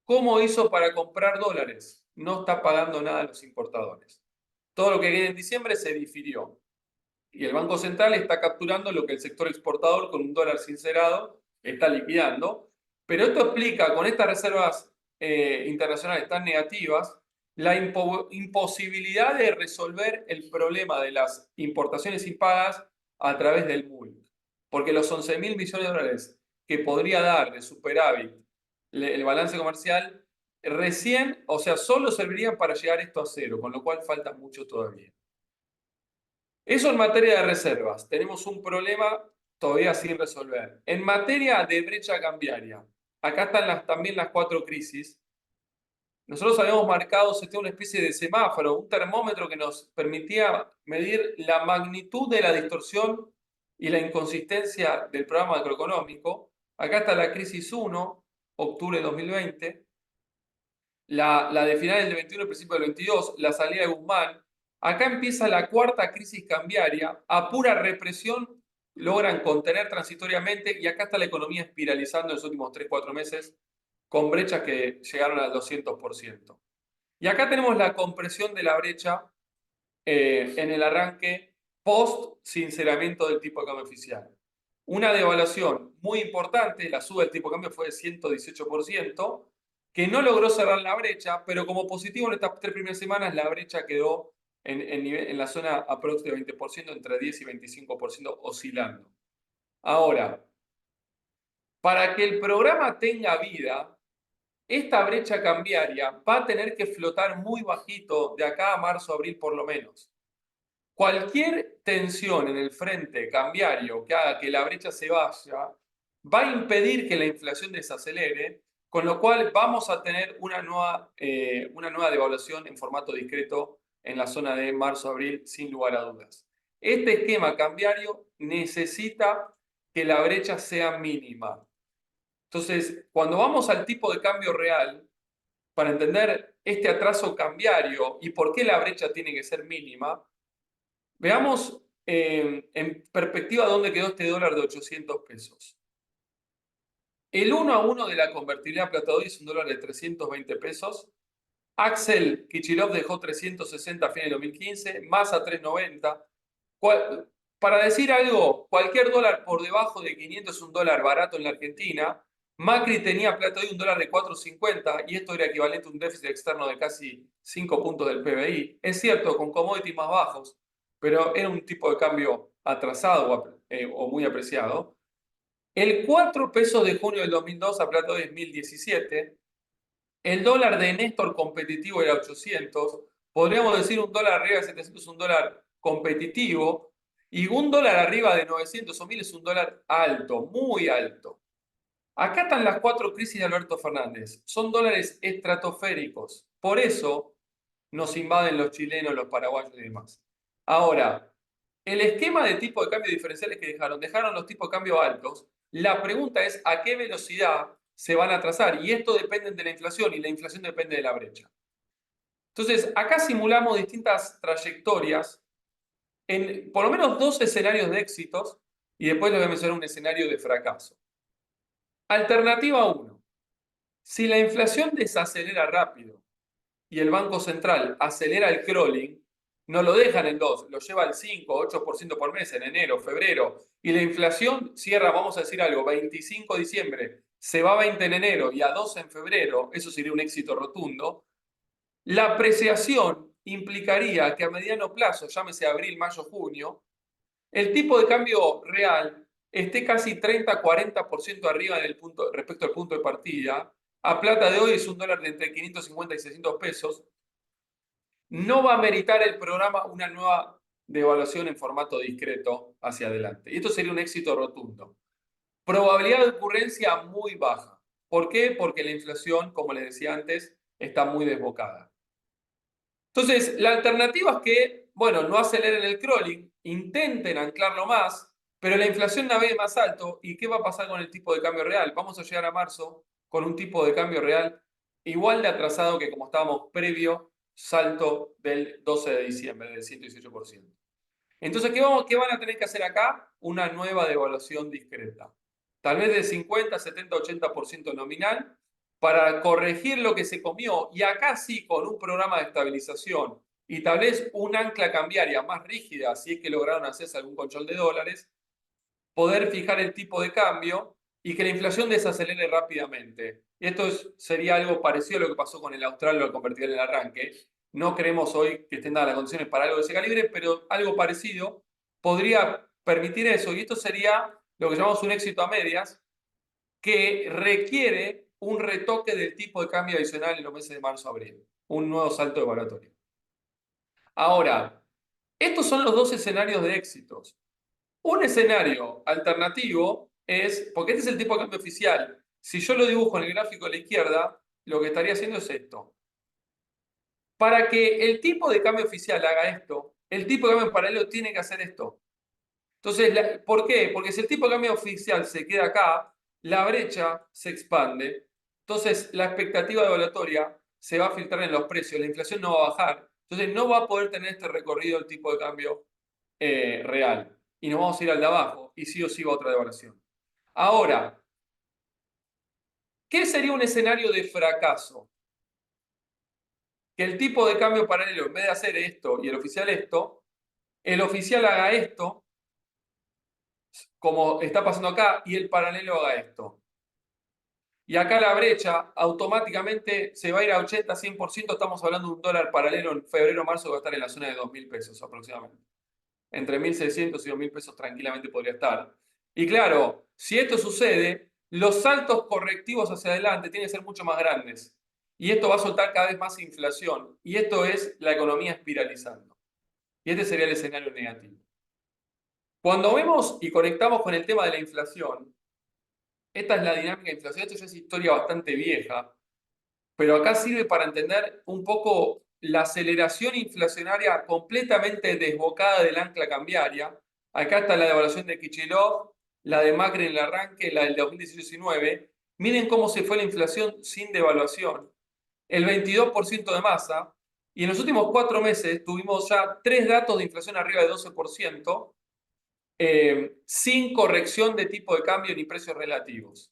¿Cómo hizo para comprar dólares? No está pagando nada a los importadores. Todo lo que queda en diciembre se difirió. Y el Banco Central está capturando lo que el sector exportador, con un dólar sincerado, está liquidando. Pero esto explica, con estas reservas internacionales tan negativas, la imposibilidad de resolver el problema de las importaciones impagas a través del MULC. Porque los 11.000 millones de dólares que podría dar de superávit el balance comercial, recién, o sea, solo servirían para llegar esto a cero, con lo cual falta mucho todavía. Eso en materia de reservas. Tenemos un problema todavía sin resolver. En materia de brecha cambiaria, acá están también las 4 crisis. Nosotros habíamos marcado una especie de semáforo, un termómetro que nos permitía medir la magnitud de la distorsión y la inconsistencia del programa macroeconómico. Acá está la crisis 1, octubre de 2020. la de finales del 21 y principio del 22, la salida de Guzmán. Acá empieza la cuarta crisis cambiaria. A pura represión logran contener transitoriamente y acá está la economía espiralizando en los últimos 3-4 meses con brechas que llegaron al 200%. Y acá tenemos la compresión de la brecha en el arranque post-sinceramiento del tipo de cambio oficial. Una devaluación muy importante, la suba del tipo de cambio fue de 118%, que no logró cerrar la brecha, pero como positivo en estas 3 primeras semanas la brecha quedó en la zona aproximadamente de 20%, entre 10 y 25% oscilando. Ahora, para que el programa tenga vida, esta brecha cambiaria va a tener que flotar muy bajito de acá a marzo, abril por lo menos. Cualquier tensión en el frente cambiario que haga que la brecha se vaya, va a impedir que la inflación desacelere, con lo cual vamos a tener una nueva devaluación en formato discreto en la zona de marzo-abril, sin lugar a dudas. Este esquema cambiario necesita que la brecha sea mínima. Entonces, cuando vamos al tipo de cambio real, para entender este atraso cambiario y por qué la brecha tiene que ser mínima, veamos en perspectiva dónde quedó este dólar de 800 pesos. El 1 a 1 de la convertibilidad plata hoy es un dólar de 320 pesos. Axel Kicillof dejó 360 a fines de 2015, más a 390. Para decir algo, cualquier dólar por debajo de 500 es un dólar barato en la Argentina. Macri tenía plata hoy un dólar de 4,50 y esto era equivalente a un déficit externo de casi 5 puntos del PBI. Es cierto, con commodities más bajos, pero era un tipo de cambio atrasado o muy apreciado. El 4 pesos de junio del 2002 a plata hoy es 1017. El dólar de Néstor competitivo era 800. Podríamos decir un dólar arriba de 700 es un dólar competitivo. Y un dólar arriba de 900 o 1000 es un dólar alto, muy alto. Acá están las 4 crisis de Alberto Fernández. Son dólares estratosféricos. Por eso nos invaden los chilenos, los paraguayos y demás. Ahora, el esquema de tipo de cambio diferenciales que dejaron los tipos de cambio altos. La pregunta es a qué velocidad se van a trazar. Y esto depende de la inflación y la inflación depende de la brecha. Entonces, acá simulamos distintas trayectorias en por lo menos 2 escenarios de éxitos y después les voy a mencionar un escenario de fracaso. Alternativa 1. Si la inflación desacelera rápido y el Banco Central acelera el crawling, no lo dejan en 2, lo lleva al 5, 8% por mes en enero, febrero, y la inflación cierra, vamos a decir algo, 25 de diciembre, se va a 20 en enero y a 2 en febrero, eso sería un éxito rotundo. La apreciación implicaría que a mediano plazo, llámese abril, mayo, junio, el tipo de cambio real esté casi 30-40% arriba en el punto, respecto al punto de partida. A plata de hoy es un dólar de entre 550 y 600 pesos. No va a meritar el programa una nueva devaluación en formato discreto hacia adelante. Y esto sería un éxito rotundo. Probabilidad de ocurrencia muy baja. ¿Por qué? Porque la inflación, como les decía antes, está muy desbocada. Entonces, la alternativa es que, bueno, no aceleren el crawling, intenten anclarlo más, pero la inflación navegue más alto. ¿Y qué va a pasar con el tipo de cambio real? Vamos a llegar a marzo con un tipo de cambio real igual de atrasado que como estábamos previo salto del 12 de diciembre, del 118%. Entonces, ¿qué van a tener que hacer acá? Una nueva devaluación discreta. Tal vez de 50, 70, 80% nominal para corregir lo que se comió. Y acá sí, con un programa de estabilización y tal vez un ancla cambiaria más rígida, si es que lograron hacerse algún control de dólares, poder fijar el tipo de cambio y que la inflación desacelere rápidamente. Y esto sería algo parecido a lo que pasó con el austral o el convertible en el arranque. No creemos hoy que estén dadas las condiciones para algo de ese calibre, pero algo parecido podría permitir eso. Y esto sería lo que llamamos un éxito a medias, que requiere un retoque del tipo de cambio adicional en los meses de marzo-abril. Un nuevo salto evaluatorio. Ahora, estos son los 2 escenarios de éxitos. Un escenario alternativo es, porque este es el tipo de cambio oficial, si yo lo dibujo en el gráfico de la izquierda, lo que estaría haciendo es esto. Para que el tipo de cambio oficial haga esto, el tipo de cambio paralelo tiene que hacer esto. Entonces, ¿por qué? Porque si el tipo de cambio oficial se queda acá, la brecha se expande. Entonces, la expectativa evaluatoria se va a filtrar en los precios, la inflación no va a bajar, entonces no va a poder tener este recorrido el tipo de cambio real. Y nos vamos a ir al de abajo, y sí o sí va otra devaluación. Ahora, ¿qué sería un escenario de fracaso? Que el tipo de cambio paralelo, en vez de hacer esto y el oficial haga esto, como está pasando acá, y el paralelo haga esto. Y acá la brecha automáticamente se va a ir a 80, 100%. Estamos hablando de un dólar paralelo en febrero, marzo, va a estar en la zona de 2.000 pesos aproximadamente. Entre 1.600 y 2.000 pesos tranquilamente podría estar. Y claro, si esto sucede, los saltos correctivos hacia adelante tienen que ser mucho más grandes. Y esto va a soltar cada vez más inflación. Y esto es la economía espiralizando. Y este sería el escenario negativo. Cuando vemos y conectamos con el tema de la inflación, esta es la dinámica de inflación. Esto ya es historia bastante vieja, pero acá sirve para entender un poco la aceleración inflacionaria completamente desbocada del ancla cambiaria. Acá está la devaluación de Kicillof, la de Macri en el arranque, la del 2019. Miren cómo se fue la inflación sin devaluación. El 22% de masa. Y en los últimos 4 meses tuvimos ya 3 datos de inflación arriba de 12%, sin corrección de tipo de cambio ni precios relativos.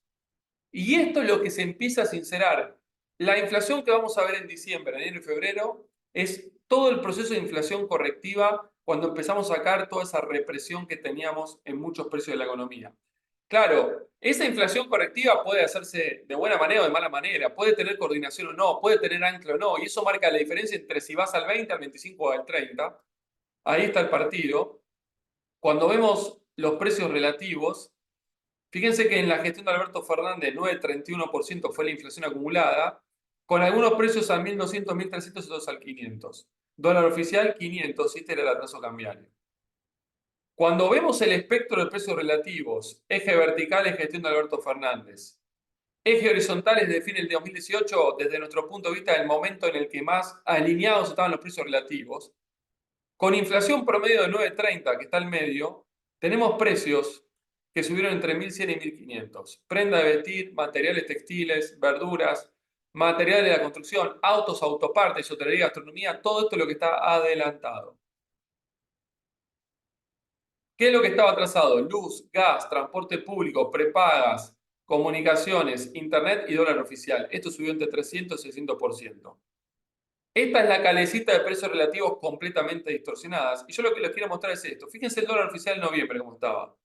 Y esto es lo que se empieza a sincerar. La inflación que vamos a ver en diciembre, enero y febrero es todo el proceso de inflación correctiva cuando empezamos a sacar toda esa represión que teníamos en muchos precios de la economía. Claro, esa inflación correctiva puede hacerse de buena manera o de mala manera, puede tener coordinación o no, puede tener ancla o no, y eso marca la diferencia entre si vas al 20, al 25 o al 30. Ahí está el partido. Cuando vemos los precios relativos, fíjense que en la gestión de Alberto Fernández 9,31% fue la inflación acumulada, con algunos precios al 1.200, 1.300 y otros al 500. Dólar oficial 500, y este era el atraso cambiario. Cuando vemos el espectro de precios relativos, eje vertical es gestión de Alberto Fernández, eje horizontal es de fin del 2018, desde nuestro punto de vista, el momento en el que más alineados estaban los precios relativos, con inflación promedio de 9,30, que está al medio, tenemos precios que subieron entre 1.100 y 1.500. Prenda de vestir, materiales textiles, verduras, materiales de la construcción, autos, autopartes, hotelería, gastronomía, todo esto es lo que está adelantado. ¿Qué es lo que estaba atrasado? Luz, gas, transporte público, prepagas, comunicaciones, internet y dólar oficial. Esto subió entre 300 y 600%. Esta es la calecita de precios relativos completamente distorsionadas. Y yo lo que les quiero mostrar es esto. Fíjense el dólar oficial en noviembre cómo estaba.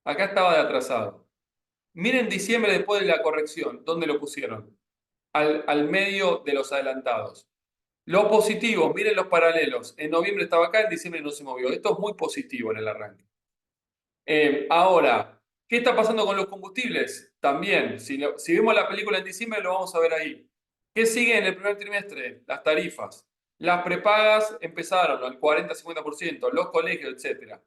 Acá estaba de atrasado. Miren diciembre después de la corrección. ¿Dónde lo pusieron? Al medio de los adelantados. Lo positivo, miren los paralelos. En noviembre estaba acá, en diciembre no se movió. Esto es muy positivo en el arranque. Ahora, ¿qué está pasando con los combustibles? También, si vemos la película en diciembre, lo vamos a ver ahí. ¿Qué sigue en el primer trimestre? Las tarifas. Las prepagas empezaron al 40-50%, los colegios, etc.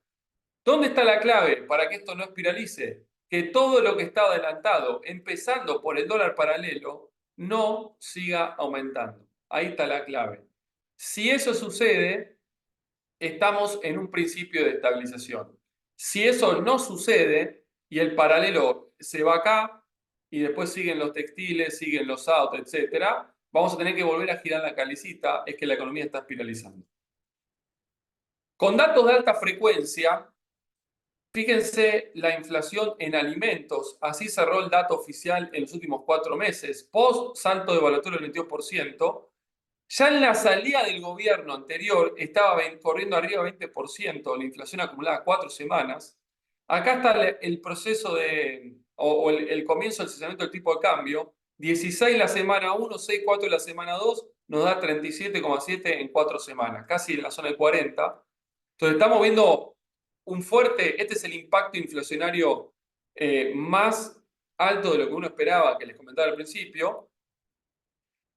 ¿Dónde está la clave para que esto no espiralice? Que todo lo que estaba adelantado, empezando por el dólar paralelo, no siga aumentando. Ahí está la clave. Si eso sucede, estamos en un principio de estabilización. Si eso no sucede y el paralelo se va acá y después siguen los textiles, siguen los autos, etcétera, vamos a tener que volver a girar la calicita, es que la economía está espiralizando. Con datos de alta frecuencia, fíjense la inflación en alimentos, así cerró el dato oficial en los últimos 4 meses, post salto de evaluatorio del 22%. Ya en la salida del gobierno anterior estaba corriendo arriba del 20%, la inflación acumulada 4 semanas. Acá está el proceso o el comienzo del cesamiento del tipo de cambio. 16 la semana 1, 6,4 la semana 2, nos da 37,7 en 4 semanas, casi en la zona de 40. Entonces estamos viendo un fuerte, este es el impacto inflacionario más alto de lo que uno esperaba, que les comentaba al principio.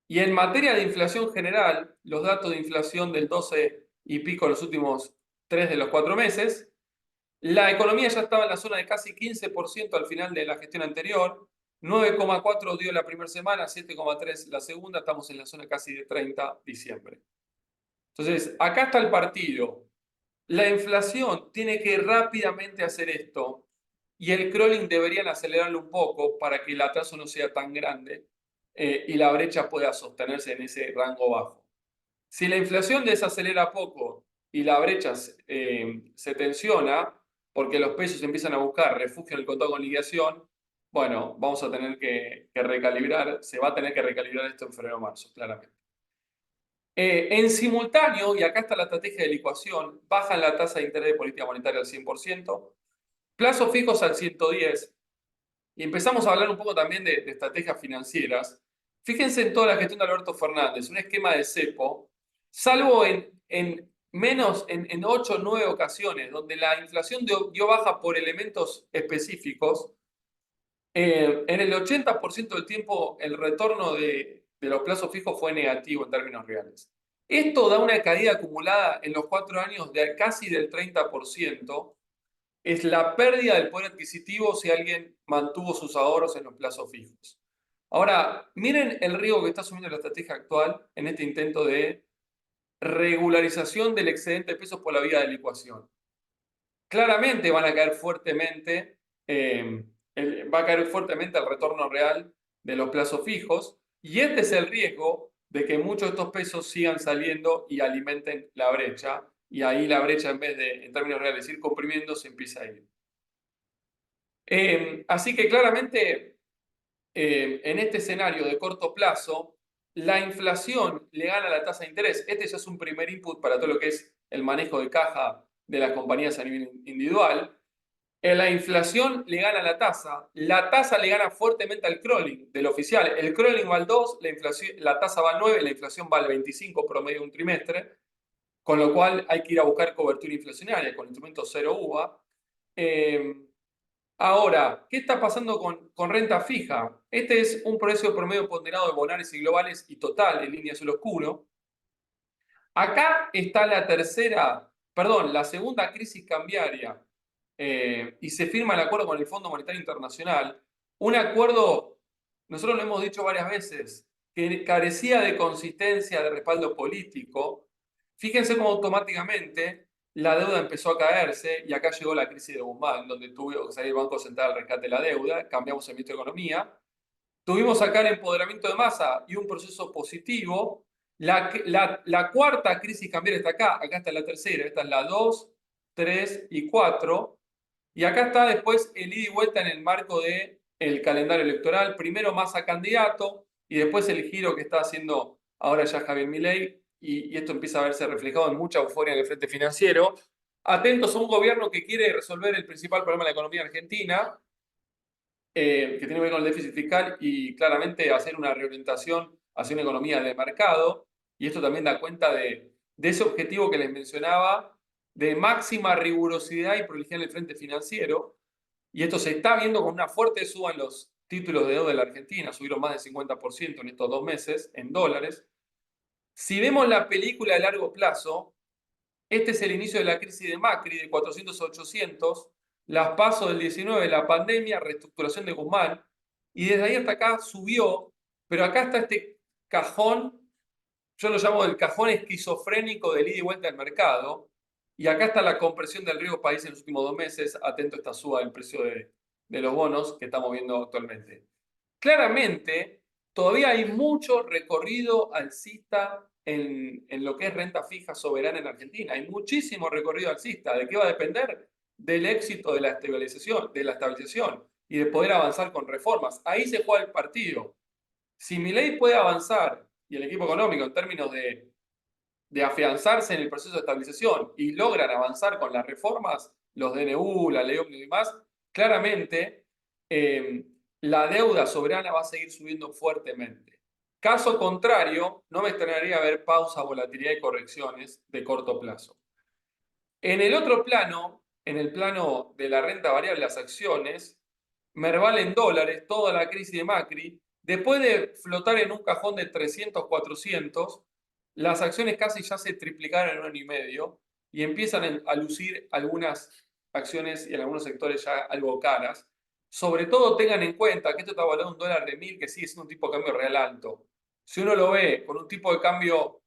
Y en materia de inflación general, los datos de inflación del 12 y pico en los últimos 3 de los 4 meses, la economía ya estaba en la zona de casi 15% al final de la gestión anterior, 9,4 dio la primera semana, 7,3 la segunda, estamos en la zona casi de 30 diciembre. Entonces, acá está el partido. La inflación tiene que rápidamente hacer esto y el crawling deberían acelerarlo un poco para que el atraso no sea tan grande. y la brecha pueda sostenerse en ese rango bajo. Si la inflación desacelera poco y la brecha se tensiona, porque los pesos empiezan a buscar refugio en el contado con liquidación, bueno, vamos a tener que recalibrar, se va a tener que recalibrar esto en febrero o marzo, claramente. En simultáneo, y acá está la estrategia de licuación, bajan la tasa de interés de política monetaria al 100%, plazos fijos al 110%, y empezamos a hablar un poco también de estrategias financieras. Fíjense en toda la gestión de Alberto Fernández, un esquema de cepo, salvo en menos, en 8 o 9 ocasiones, donde la inflación dio baja por elementos específicos, en el 80% del tiempo el retorno de los plazos fijos fue negativo en términos reales. Esto da una caída acumulada en los 4 años de casi del 30%. Es la pérdida del poder adquisitivo si alguien mantuvo sus ahorros en los plazos fijos. Ahora, miren el riesgo que está asumiendo la estrategia actual en este intento de regularización del excedente de pesos por la vía de licuación. Claramente van a caer fuertemente, va a caer fuertemente el retorno real de los plazos fijos, y este es el riesgo de que muchos de estos pesos sigan saliendo y alimenten la brecha, y ahí la brecha, en vez de, en términos reales, ir comprimiendo, se empieza a ir. Así que claramente, en este escenario de corto plazo, la inflación le gana a la tasa de interés. Este ya es un primer input para todo lo que es el manejo de caja de las compañías a nivel individual. La inflación le gana a la tasa le gana fuertemente al crawling del oficial. El crawling va al 2, la tasa va al 9, la inflación va al 25 promedio de un trimestre, con lo cual hay que ir a buscar cobertura inflacionaria con instrumentos cero UVA. Ahora, ¿qué está pasando con renta fija? Este es un precio promedio ponderado de bonares y globales y total en línea azul oscuro. Acá está la segunda crisis cambiaria, y se firma el acuerdo con el Fondo Monetario Internacional. Un acuerdo, nosotros lo hemos dicho varias veces, que carecía de consistencia, de respaldo político. Fíjense cómo automáticamente la deuda empezó a caerse y acá llegó la crisis de Guzmán, donde tuvo que salir el Banco Central al rescate de la deuda, cambiamos el ministro de Economía. Tuvimos acá el empoderamiento de masa y un proceso positivo. La cuarta crisis cambiaria está acá está la tercera, esta es la 2, 3 y 4. Y acá está después el ida y vuelta en el marco del calendario electoral. Primero Massa candidato y después el giro que está haciendo ahora ya Javier Milei. Y esto empieza a verse reflejado en mucha euforia en el frente financiero. Atentos a un gobierno que quiere resolver el principal problema de la economía argentina, que tiene que ver con el déficit fiscal y claramente hacer una reorientación hacia una economía de mercado. Y esto también da cuenta de ese objetivo que les mencionaba, de máxima rigurosidad y prolijidad en el frente financiero. Y esto se está viendo con una fuerte suba en los títulos de deuda de la Argentina, subieron más del 50% en estos 2 meses en dólares. Si vemos la película de largo plazo, este es el inicio de la crisis de Macri, de 400 a 800, las PASO del 19, la pandemia, reestructuración de Guzmán, y desde ahí hasta acá subió, pero acá está este cajón, yo lo llamo el cajón esquizofrénico del ida y vuelta del mercado, y acá está la compresión del riesgo país en los últimos 2 meses, atento a esta suba del precio de los bonos que estamos viendo actualmente. Claramente, todavía hay mucho recorrido alcista en lo que es renta fija soberana en Argentina. Hay muchísimo recorrido alcista. ¿De qué va a depender? Del éxito de la estabilización y de poder avanzar con reformas. Ahí se juega el partido. Si Milei puede avanzar y el equipo económico en términos de afianzarse en el proceso de estabilización y logran avanzar con las reformas, los DNU, la ley ómnibus y demás, claramente la deuda soberana va a seguir subiendo fuertemente. Caso contrario, no me extrañaría ver pausa, volatilidad y correcciones de corto plazo. En el otro plano, en el plano de la renta variable, las acciones, Merval en dólares, toda la crisis de Macri, después de flotar en un cajón de 300, 400, las acciones casi ya se triplicaron en un año y medio y empiezan a lucir algunas acciones y en algunos sectores ya algo caras. Sobre todo tengan en cuenta que esto está valorado un dólar de 1000, que sigue siendo un tipo de cambio real alto. Si uno lo ve con un tipo de cambio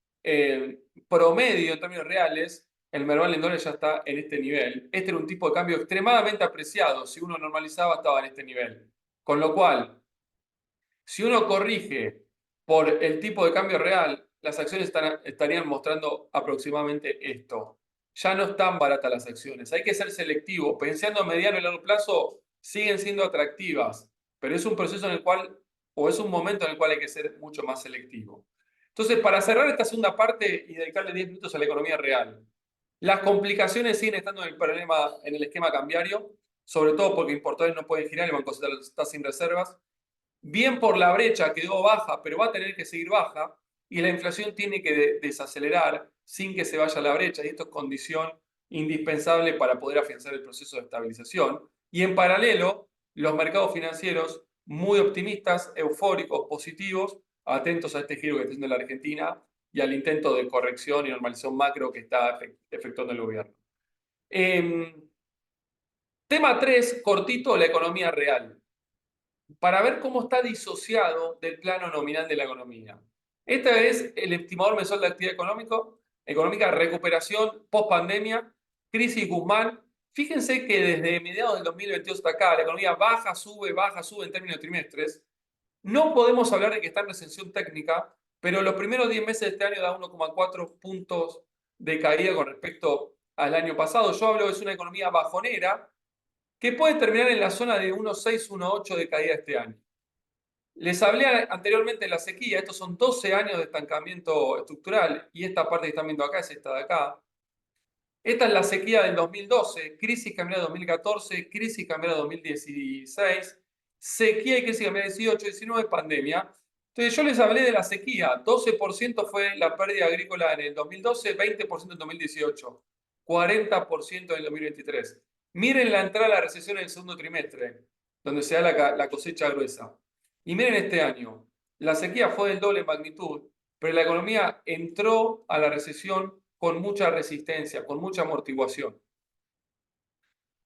promedio en términos reales, el Merval en dólares ya está en este nivel. Este era un tipo de cambio extremadamente apreciado. Si uno normalizaba, estaba en este nivel. Con lo cual, Si uno corrige por el tipo de cambio real, las acciones estarían mostrando aproximadamente esto. Ya no están baratas las acciones, hay que ser selectivo. Pensando a mediano y largo plazo, siguen siendo atractivas, pero es un proceso en el cual, o es un momento en el cual hay que ser mucho más selectivo. Entonces, para cerrar esta segunda parte y dedicarle 10 minutos a la economía real, las complicaciones siguen estando en el problema, en el esquema cambiario, sobre todo porque importadores no pueden girar, el Banco Central está sin reservas, bien por la brecha quedó baja, pero va a tener que seguir baja, y la inflación tiene que desacelerar sin que se vaya a la brecha, y esto es condición indispensable para poder afianzar el proceso de estabilización. Y en paralelo, los mercados financieros muy optimistas, eufóricos, positivos, atentos a este giro que está haciendo la Argentina y al intento de corrección y normalización macro que está efectuando el gobierno. Tema 3, cortito, la economía real, para ver cómo está disociado del plano nominal de la economía. Esta es el estimador mensual de actividad económica, recuperación post-pandemia, crisis Guzmán. Fíjense que desde mediados del 2022 hasta acá, la economía baja, sube en términos de trimestres. No podemos hablar de que está en recesión técnica, pero los primeros 10 meses de este año da 1,4 puntos de caída con respecto al año pasado. Yo hablo de una economía bajonera, que puede terminar en la zona de 1,6, 1,8 de caída este año. Les hablé anteriormente de la sequía, estos son 12 años de estancamiento estructural, y esta parte que están viendo acá es esta de acá. Esta es la sequía del 2012, crisis cambiaria 2014, crisis cambiaria 2016, sequía y crisis cambiaria 18, 19, pandemia. Entonces yo les hablé de la sequía, 12% fue la pérdida agrícola en el 2012, 20% en 2018, 40% en el 2023. Miren la entrada a la recesión en el segundo trimestre, donde se da la cosecha gruesa. Y miren este año, la sequía fue del doble en magnitud, pero la economía entró a la recesión con mucha resistencia, con mucha amortiguación.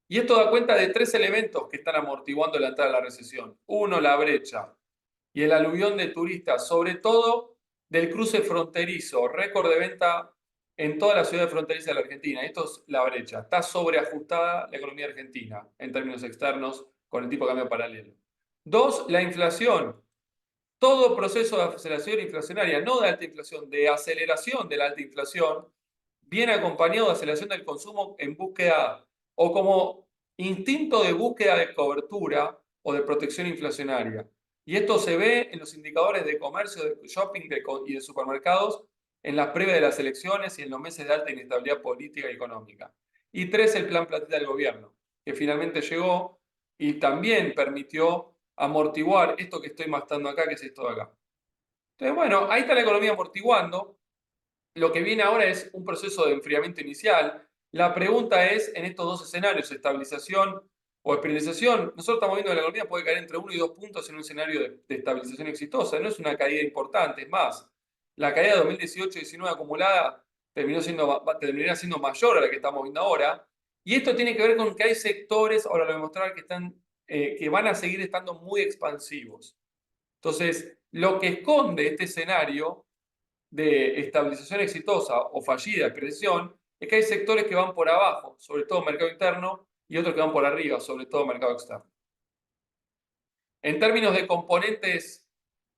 Y esto da cuenta de 3 elementos que están amortiguando la entrada a la recesión. Uno, la brecha y el aluvión de turistas, sobre todo del cruce fronterizo, récord de venta en toda la ciudad fronteriza de la Argentina. Esto es la brecha. Está sobreajustada la economía argentina en términos externos con el tipo de cambio paralelo. 2, la inflación. Todo proceso de aceleración inflacionaria, no de alta inflación, de aceleración de la alta inflación, viene acompañado de aceleración del consumo en búsqueda o como instinto de búsqueda de cobertura o de protección inflacionaria. Y esto se ve en los indicadores de comercio, de shopping y de supermercados en las previas de las elecciones y en los meses de alta inestabilidad política y económica. Y 3, el plan platita del gobierno, que finalmente llegó y también permitió amortiguar esto que estoy mostrando acá, que es esto de acá. Entonces, bueno, ahí está la economía amortiguando. Lo que viene ahora es un proceso de enfriamiento inicial. La pregunta es, en estos dos escenarios, estabilización o estabilización, nosotros estamos viendo que la economía puede caer entre 1 y 2 puntos en un escenario de estabilización exitosa. No es una caída importante, es más, la caída de 2018-19 acumulada terminaría siendo mayor a la que estamos viendo ahora. Y esto tiene que ver con que hay sectores, ahora lo voy a mostrar, que van a seguir estando muy expansivos. Entonces, lo que esconde este escenario de estabilización exitosa o fallida, expresión, es que hay sectores que van por abajo, sobre todo mercado interno, y otros que van por arriba, sobre todo mercado externo. En términos de componentes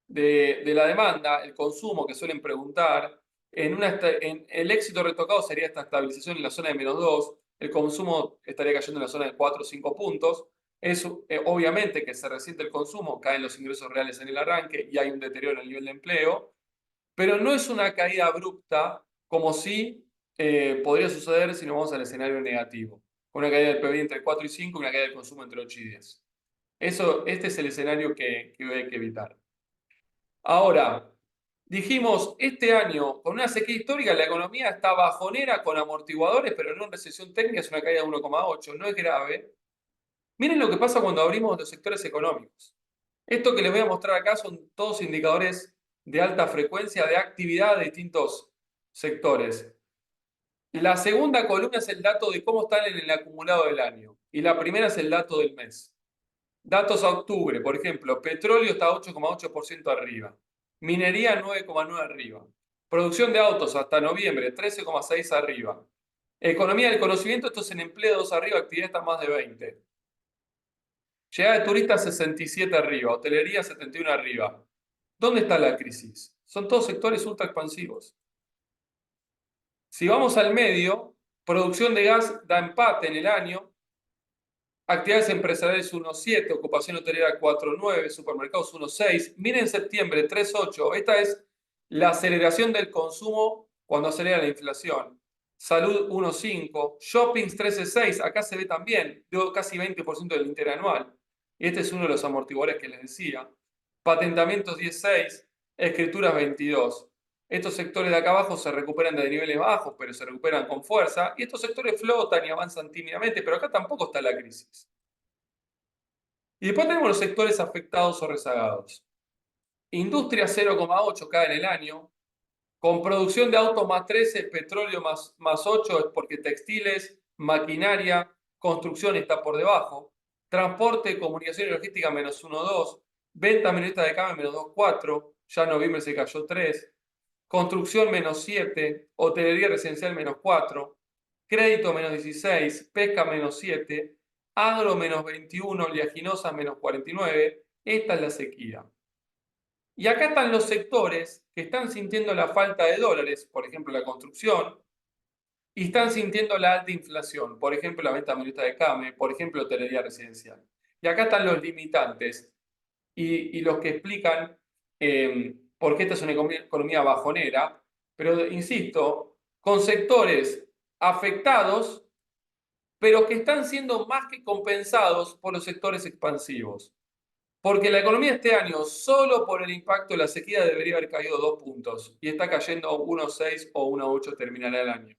de la demanda, el consumo que suelen preguntar, en el éxito retocado sería esta estabilización en la zona de -2, el consumo estaría cayendo en la zona de 4 o 5 puntos. Es obviamente que se resiente el consumo, caen los ingresos reales en el arranque y hay un deterioro en el nivel de empleo, pero no es una caída abrupta como si podría suceder si nos vamos al escenario negativo. Una caída del PBI entre 4 y 5 y una caída del consumo entre 8 y 10. Este es el escenario que hay que evitar. Ahora, dijimos, este año, con una sequía histórica, la economía está bajonera con amortiguadores, pero no en recesión técnica, es una caída de 1,8, no es grave. Miren lo que pasa cuando abrimos los sectores económicos. Esto que les voy a mostrar acá son todos indicadores de alta frecuencia de actividad de distintos sectores. La segunda columna es el dato de cómo están en el acumulado del año y la primera es el dato del mes. Datos a octubre, por ejemplo, petróleo está 8,8% arriba, minería 9,9% arriba, producción de autos hasta noviembre 13,6% arriba, economía del conocimiento, esto es en empleo 2 arriba, actividad está más de 20. Llegada de turistas 67 arriba, hotelería 71 arriba. ¿Dónde está la crisis? Son todos sectores ultra expansivos. Si vamos al medio, producción de gas da empate en el año, actividades empresariales 1,7, ocupación hotelera 4,9, supermercados 1,6. Miren septiembre 3,8. Esta es la aceleración del consumo cuando acelera la inflación. Salud 1,5, shoppings 13,6. Acá se ve también, dio casi 20% del interanual. Y este es uno de los amortiguadores que les decía. Patentamientos 10,6, escrituras 22. Estos sectores de acá abajo se recuperan de niveles bajos, pero se recuperan con fuerza. Y estos sectores flotan y avanzan tímidamente, pero acá tampoco está la crisis. Y después tenemos los sectores afectados o rezagados. Industria 0,8 cae en el año. Con producción de autos más 13, petróleo más 8 es porque textiles, maquinaria, construcción está por debajo. Transporte, comunicación y logística menos 1,2. Venta minorista de cambio menos 2,4. Ya en noviembre se cayó 3. Construcción menos 7. Hotelería residencial menos 4. Crédito menos 16. Pesca menos 7. Agro menos 21. Oleaginosa menos 49. Esta es la sequía. Y acá están los sectores que están sintiendo la falta de dólares, por ejemplo, la construcción, y están sintiendo la alta inflación, por ejemplo, la venta minorista de CAME, por ejemplo, hotelería residencial. Y acá están los limitantes y los que explican por qué esta es una economía bajonera, pero insisto, con sectores afectados, pero que están siendo más que compensados por los sectores expansivos. Porque la economía este año, solo por el impacto de la sequía, debería haber caído 2 puntos. Y está cayendo 1,6 o 1,8 terminará el año.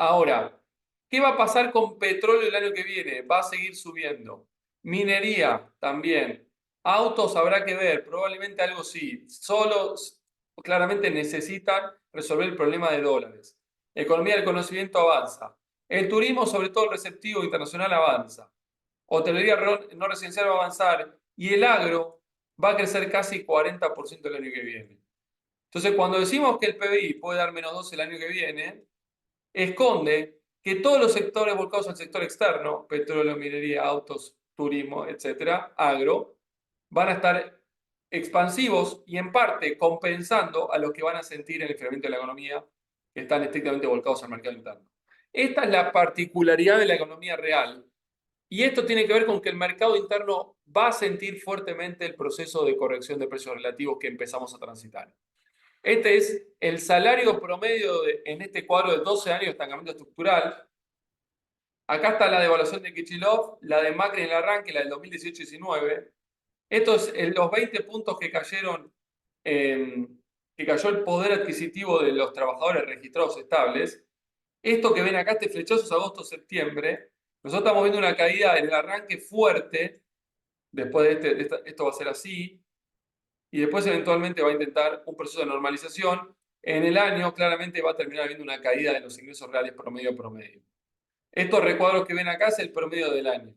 Ahora, ¿qué va a pasar con petróleo el año que viene? Va a seguir subiendo. Minería también. Autos habrá que ver, probablemente algo sí. Solo claramente necesitan resolver el problema de dólares. Economía del conocimiento avanza. El turismo, sobre todo el receptivo internacional, avanza. Hotelería no residencial va a avanzar y el agro va a crecer casi 40% el año que viene. Entonces, cuando decimos que el PBI puede dar menos 2 el año que viene, esconde que todos los sectores volcados al sector externo, petróleo, minería, autos, turismo, etcétera, agro, van a estar expansivos y en parte compensando a los que van a sentir el incremento de la economía que están estrictamente volcados al mercado interno. Esta es la particularidad de la economía real. Y esto tiene que ver con que el mercado interno va a sentir fuertemente el proceso de corrección de precios relativos que empezamos a transitar. Este es el salario promedio en este cuadro de 12 años de estancamiento estructural. Acá está la devaluación de Kicillof, la de Macri en el arranque, la del 2018-19. Estos los 20 puntos que cayeron, que cayó el poder adquisitivo de los trabajadores registrados estables. Esto que ven acá, este flechazo es agosto-septiembre. Nosotros estamos viendo una caída en el arranque fuerte. Después esto va a ser así. Y después eventualmente va a intentar un proceso de normalización. En el año claramente va a terminar habiendo una caída de los ingresos reales promedio. Estos recuadros que ven acá es el promedio del año.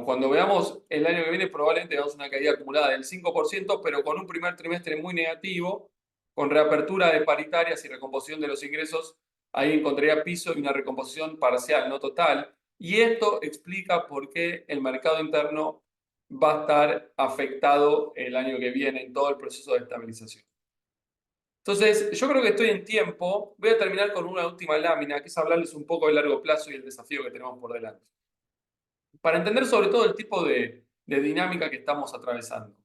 Cuando veamos el año que viene probablemente veamos una caída acumulada del 5%, pero con un primer trimestre muy negativo, con reapertura de paritarias y recomposición de los ingresos. Ahí encontraría piso y una recomposición parcial, no total. Y esto explica por qué el mercado interno va a estar afectado el año que viene en todo el proceso de estabilización. Entonces, yo creo que estoy en tiempo. Voy a terminar con una última lámina, que es hablarles un poco del largo plazo y el desafío que tenemos por delante. Para entender sobre todo el tipo de dinámica que estamos atravesando.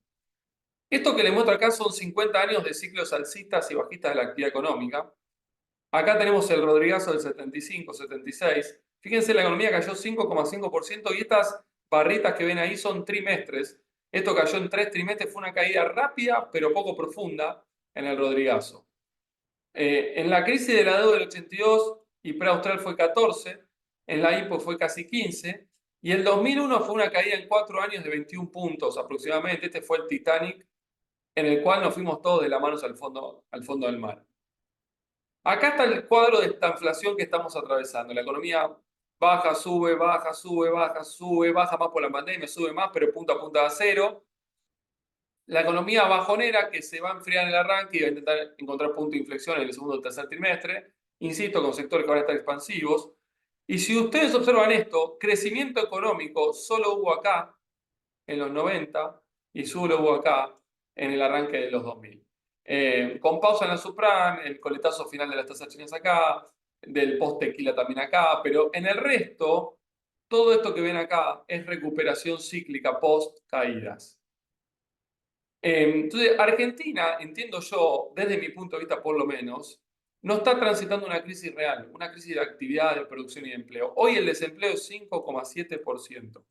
Esto que les muestro acá son 50 años de ciclos alcistas y bajistas de la actividad económica. Acá tenemos el Rodrigazo del 75, 76. Fíjense, la economía cayó 5,5% y estas barritas que ven ahí son trimestres. Esto cayó en 3 trimestres, fue una caída rápida pero poco profunda en el Rodrigazo. En la crisis de la deuda del 82 y pre-austral fue 14, en la IPO fue casi 15 y el 2001 fue una caída en 4 años de 21 puntos aproximadamente. Este fue el Titanic en el cual nos fuimos todos de la mano al fondo del mar. Acá está el cuadro de esta inflación que estamos atravesando. La economía baja, sube, baja, sube, baja, sube, baja más por la pandemia, sube más, pero punta a punta a cero. La economía bajonera que se va a enfriar en el arranque y va a intentar encontrar punto de inflexión en el segundo o tercer trimestre. Insisto, con sectores que van a estar expansivos. Y si ustedes observan esto, crecimiento económico solo hubo acá en los 90 y solo hubo acá en el arranque de los 2000. Con pausa en la subprime, el coletazo final de las tasas chinas acá, del post-tequila también acá, pero en el resto, todo esto que ven acá es recuperación cíclica post-caídas. Entonces, Argentina, entiendo yo, desde mi punto de vista por lo menos, no está transitando una crisis real, una crisis de actividad, de producción y de empleo. Hoy el desempleo es 5,7%.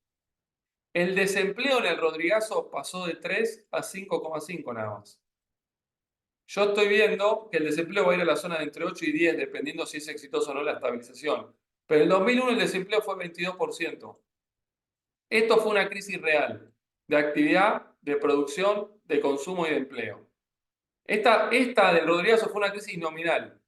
El desempleo en el Rodrigazo pasó de 3 a 5,5 nada más. Yo estoy viendo que el desempleo va a ir a la zona de entre 8 y 10, dependiendo si es exitoso o no la estabilización. Pero en el 2001 el desempleo fue 22%. Esto fue una crisis real de actividad, de producción, de consumo y de empleo. Esta del Rodrigazo fue una crisis nominal.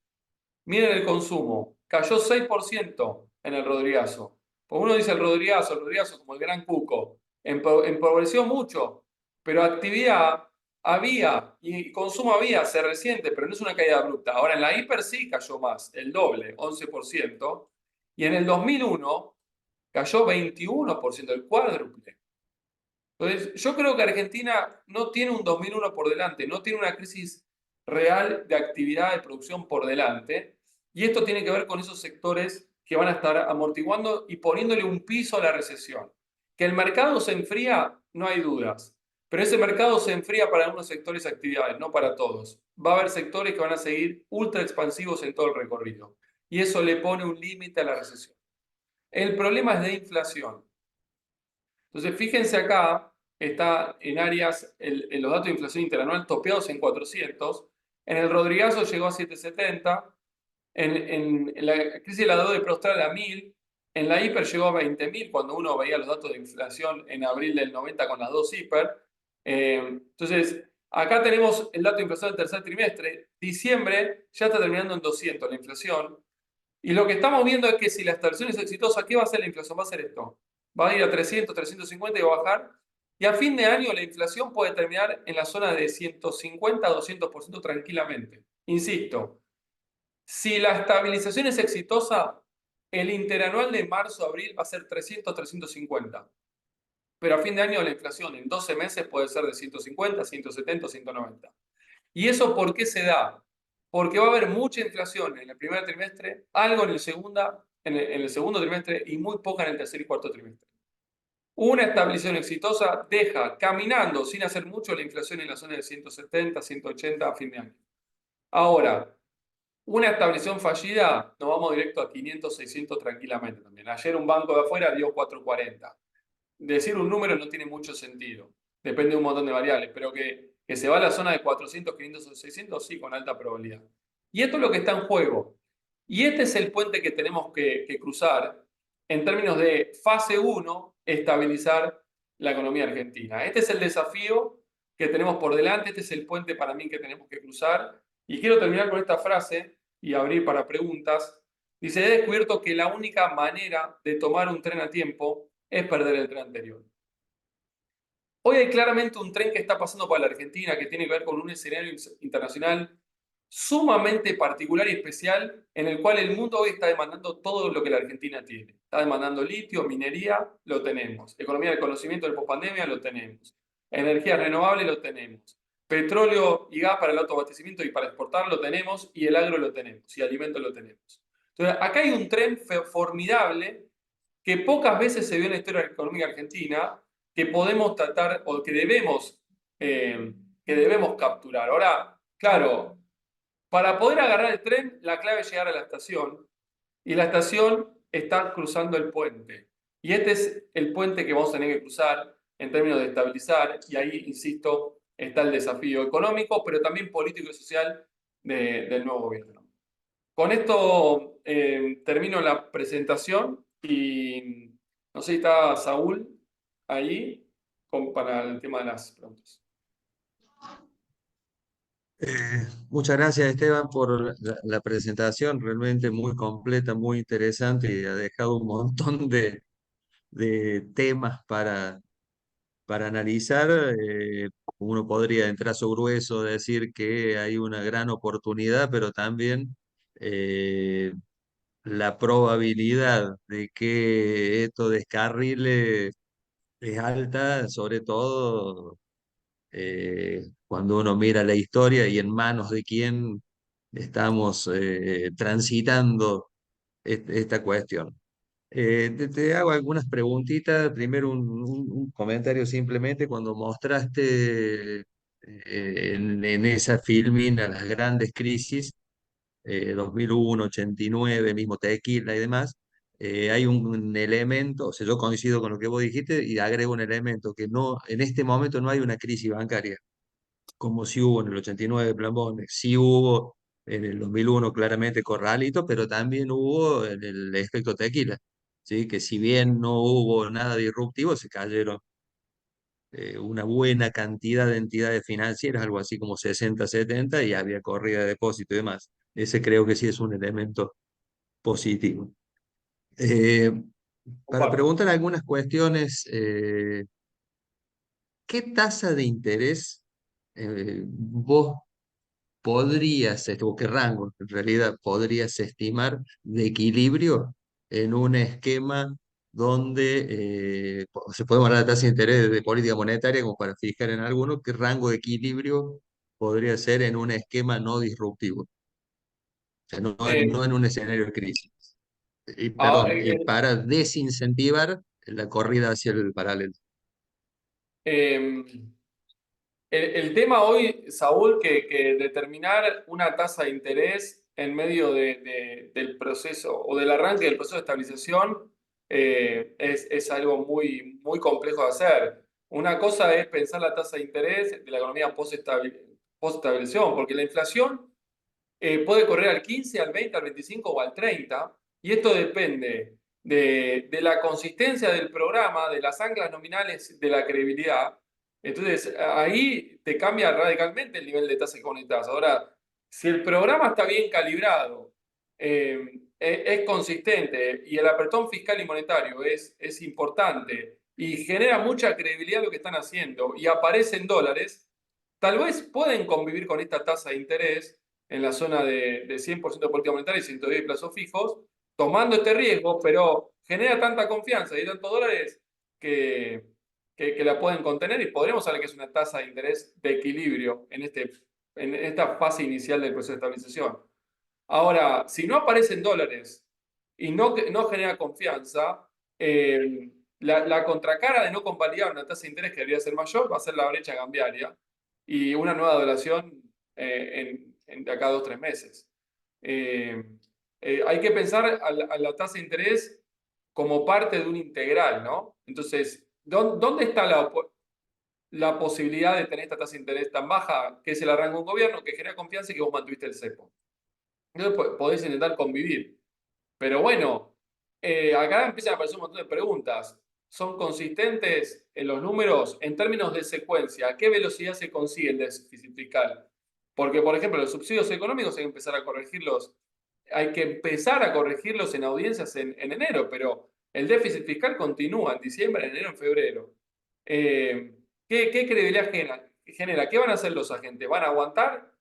Miren el consumo, cayó 6% en el Rodrigazo. Pues uno dice el Rodrigazo como el gran cuco, empobreció mucho, pero actividad había y consumo había, se resiente, pero no es una caída abrupta. Ahora en la hiper sí cayó más, el doble, 11%, y en el 2001 cayó 21%, el cuádruple. Entonces, yo creo que Argentina no tiene un 2001 por delante, no tiene una crisis real de actividad de producción por delante, y esto tiene que ver con esos sectores que van a estar amortiguando y poniéndole un piso a la recesión. Que el mercado se enfría, no hay dudas, pero ese mercado se enfría para algunos sectores y actividades, no para todos. Va a haber sectores que van a seguir ultra expansivos en todo el recorrido, y eso le pone un límite a la recesión. El problema es de inflación. Entonces, fíjense acá, está en áreas, en los datos de inflación interanual topeados en 400, en el Rodrigazo llegó a 770, en la crisis de la deuda de preaustral a 1000, en la hiper llegó a 20.000 cuando uno veía los datos de inflación en abril del 90 con las dos hiper. Entonces, acá tenemos el dato de inflación del tercer trimestre. Diciembre ya está terminando en 200 la inflación. Y lo que estamos viendo es que si la estabilización es exitosa, ¿qué va a hacer la inflación? Va a hacer esto. Va a ir a 300, 350 y va a bajar. Y a fin de año la inflación puede terminar en la zona de 150 a 200% tranquilamente. Insisto, si la estabilización es exitosa, el interanual de marzo-abril va a ser 300, 350. Pero a fin de año la inflación en 12 meses puede ser de 150, 170, 190. ¿Y eso por qué se da? Porque va a haber mucha inflación en el primer trimestre, algo en el segundo trimestre y muy poca en el tercer y cuarto trimestre. Una estabilización exitosa deja caminando sin hacer mucho la inflación en la zona de 170, 180 a fin de año. Ahora, una estabilización fallida, nos vamos directo a 500, 600 tranquilamente también. Ayer un banco de afuera dio 440. Decir un número no tiene mucho sentido. Depende de un montón de variables, pero que se va a la zona de 400, 500 o 600, sí, con alta probabilidad. Y esto es lo que está en juego. Y este es el puente que tenemos que cruzar en términos de fase uno, estabilizar la economía argentina. Este es el desafío que tenemos por delante, este es el puente para mí que tenemos que cruzar. Y quiero terminar con esta frase y abrir para preguntas. Dice, he descubierto que la única manera de tomar un tren a tiempo es perder el tren anterior. Hoy hay claramente un tren que está pasando para la Argentina que tiene que ver con un escenario internacional sumamente particular y especial en el cual el mundo hoy está demandando todo lo que la Argentina tiene. Está demandando litio, minería, lo tenemos. Economía del conocimiento del pospandemia, lo tenemos. Energía renovable, lo tenemos. Petróleo y gas para el autoabastecimiento y para exportar, lo tenemos. Y el agro lo tenemos. Y alimentos lo tenemos. Entonces, acá hay un tren formidable que pocas veces se vio en la historia económica argentina, que podemos tratar o que debemos capturar. Ahora, claro, para poder agarrar el tren, la clave es llegar a la estación y la estación está cruzando el puente. Y este es el puente que vamos a tener que cruzar en términos de estabilizar, y ahí, insisto, está el desafío económico, pero también político y social del nuevo gobierno. Con esto termino la presentación y no sé si está Saúl ahí para el tema de las preguntas. Muchas gracias, Esteban, por la presentación, realmente muy completa, muy interesante y ha dejado un montón de temas para analizar. Uno podría entrar a su grueso, decir que hay una gran oportunidad, pero también la probabilidad de que esto descarrile es alta, sobre todo cuando uno mira la historia y en manos de quién estamos transitando esta cuestión. Te hago algunas preguntitas. Primero un comentario simplemente. Cuando mostraste en esa filmina las grandes crisis, 2001, 89, mismo Tequila y demás, hay un elemento, o sea, yo coincido con lo que vos dijiste y agrego un elemento que no, en este momento no hay una crisis bancaria como si hubo en el 89 Plan Bones, sí hubo en el 2001 claramente Corralito, pero también hubo en el efecto tequila, ¿sí? Que si bien no hubo nada disruptivo, se cayeron una buena cantidad de entidades financieras, algo así como 60, 70, y había corrida de depósito y demás. Ese creo que sí es un elemento positivo. Eh, para Comparto. preguntar algunas cuestiones, ¿qué tasa de interés vos podrías, o qué rango en realidad podrías estimar de equilibrio en un esquema donde se puede hablar de tasa de interés de política monetaria como para fijar en alguno, qué rango de equilibrio podría ser en un esquema no disruptivo, o sea, Eh, no en un escenario de crisis. Y, ah, perdón, y para desincentivar la corrida hacia el paralelo. em, el tema hoy, Saúl, que determinar una tasa de interés en medio del proceso o del arranque del proceso de estabilización es algo muy, muy complejo de hacer. Una cosa es pensar la tasa de interés de la economía post-estabilización, porque la inflación puede correr al 15, al 20, al 25 o al 30, y esto depende de la consistencia del programa, de las anclas nominales, de la credibilidad. Entonces, ahí te cambia radicalmente el nivel de tasa que conectás. Ahora, si el programa está bien calibrado, es consistente y el apretón fiscal y monetario es importante y genera mucha credibilidad lo que están haciendo y aparecen dólares, tal vez pueden convivir con esta tasa de interés en la zona de 100% de política monetaria y 110 de plazos fijos, tomando este riesgo, pero genera tanta confianza y tantos dólares que, que la pueden contener y podríamos hablar que es una tasa de interés de equilibrio en esta fase inicial del proceso de estabilización. Ahora, si no aparecen dólares y no genera confianza, la contracara de no convalidar una tasa de interés que debería ser mayor va a ser la brecha cambiaria y una nueva duración de acá a 2 o 3 meses. Eh, hay que pensar a la tasa de interés como parte de un integral, ¿no? Entonces, ¿dónde está la posibilidad de tener esta tasa de interés tan baja, que es el arranque de un gobierno que genera confianza y que vos mantuviste el cepo? Entonces podés intentar convivir. Pero bueno, acá empiezan a aparecer un montón de preguntas. ¿Son consistentes en los números en términos de secuencia? ¿A qué velocidad se consigue el déficit fiscal? Porque, por ejemplo, los subsidios económicos hay que empezar a corregirlos en audiencias en enero, pero el déficit fiscal continúa en diciembre, en enero, en febrero. ¿Qué credibilidad genera? ¿Qué van a hacer los agentes? ¿Van a aguantar?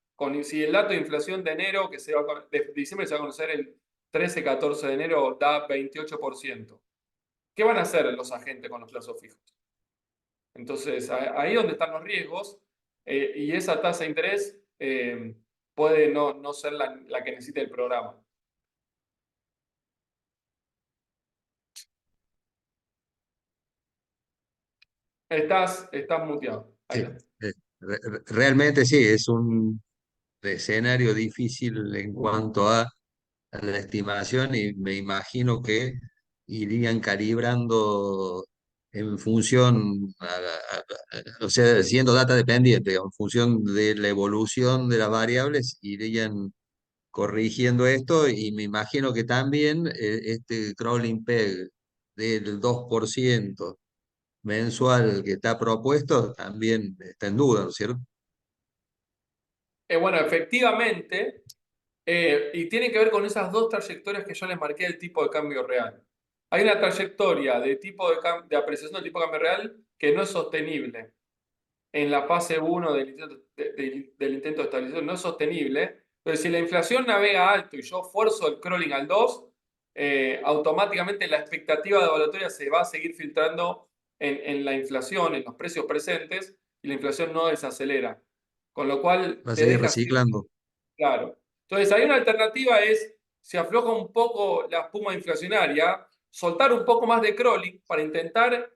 Si el dato de inflación de enero, de diciembre se va a conocer el 13-14 de enero, da 28%. ¿Qué van a hacer los agentes con los plazos fijos? Entonces, ahí es donde están los riesgos y esa tasa de interés puede no ser la que necesita el programa. Estás muteado. Ahí Sí, está. realmente sí, es un escenario difícil en cuanto a la estimación y me imagino que irían calibrando en función, o sea, siendo data dependiente, en función de la evolución de las variables, irían corrigiendo esto y me imagino que también este crawling peg del 2% mensual que está propuesto también está en duda, ¿no es cierto? Bueno, efectivamente, y tiene que ver con esas dos trayectorias que yo les marqué del tipo de cambio real. Hay una trayectoria de apreciación del tipo de cambio real que no es sostenible en la fase 1 del intento de estabilización, no es sostenible. Entonces, si la inflación navega alto y yo fuerzo el crawling al 2, automáticamente la expectativa de evaluatoria se va a seguir filtrando en la inflación, en los precios presentes, y la inflación no desacelera. Con lo cual Va a te seguir deja así, reciclando. claro. Entonces, hay una alternativa es, se afloja un poco la espuma inflacionaria, soltar un poco más de crawling para intentar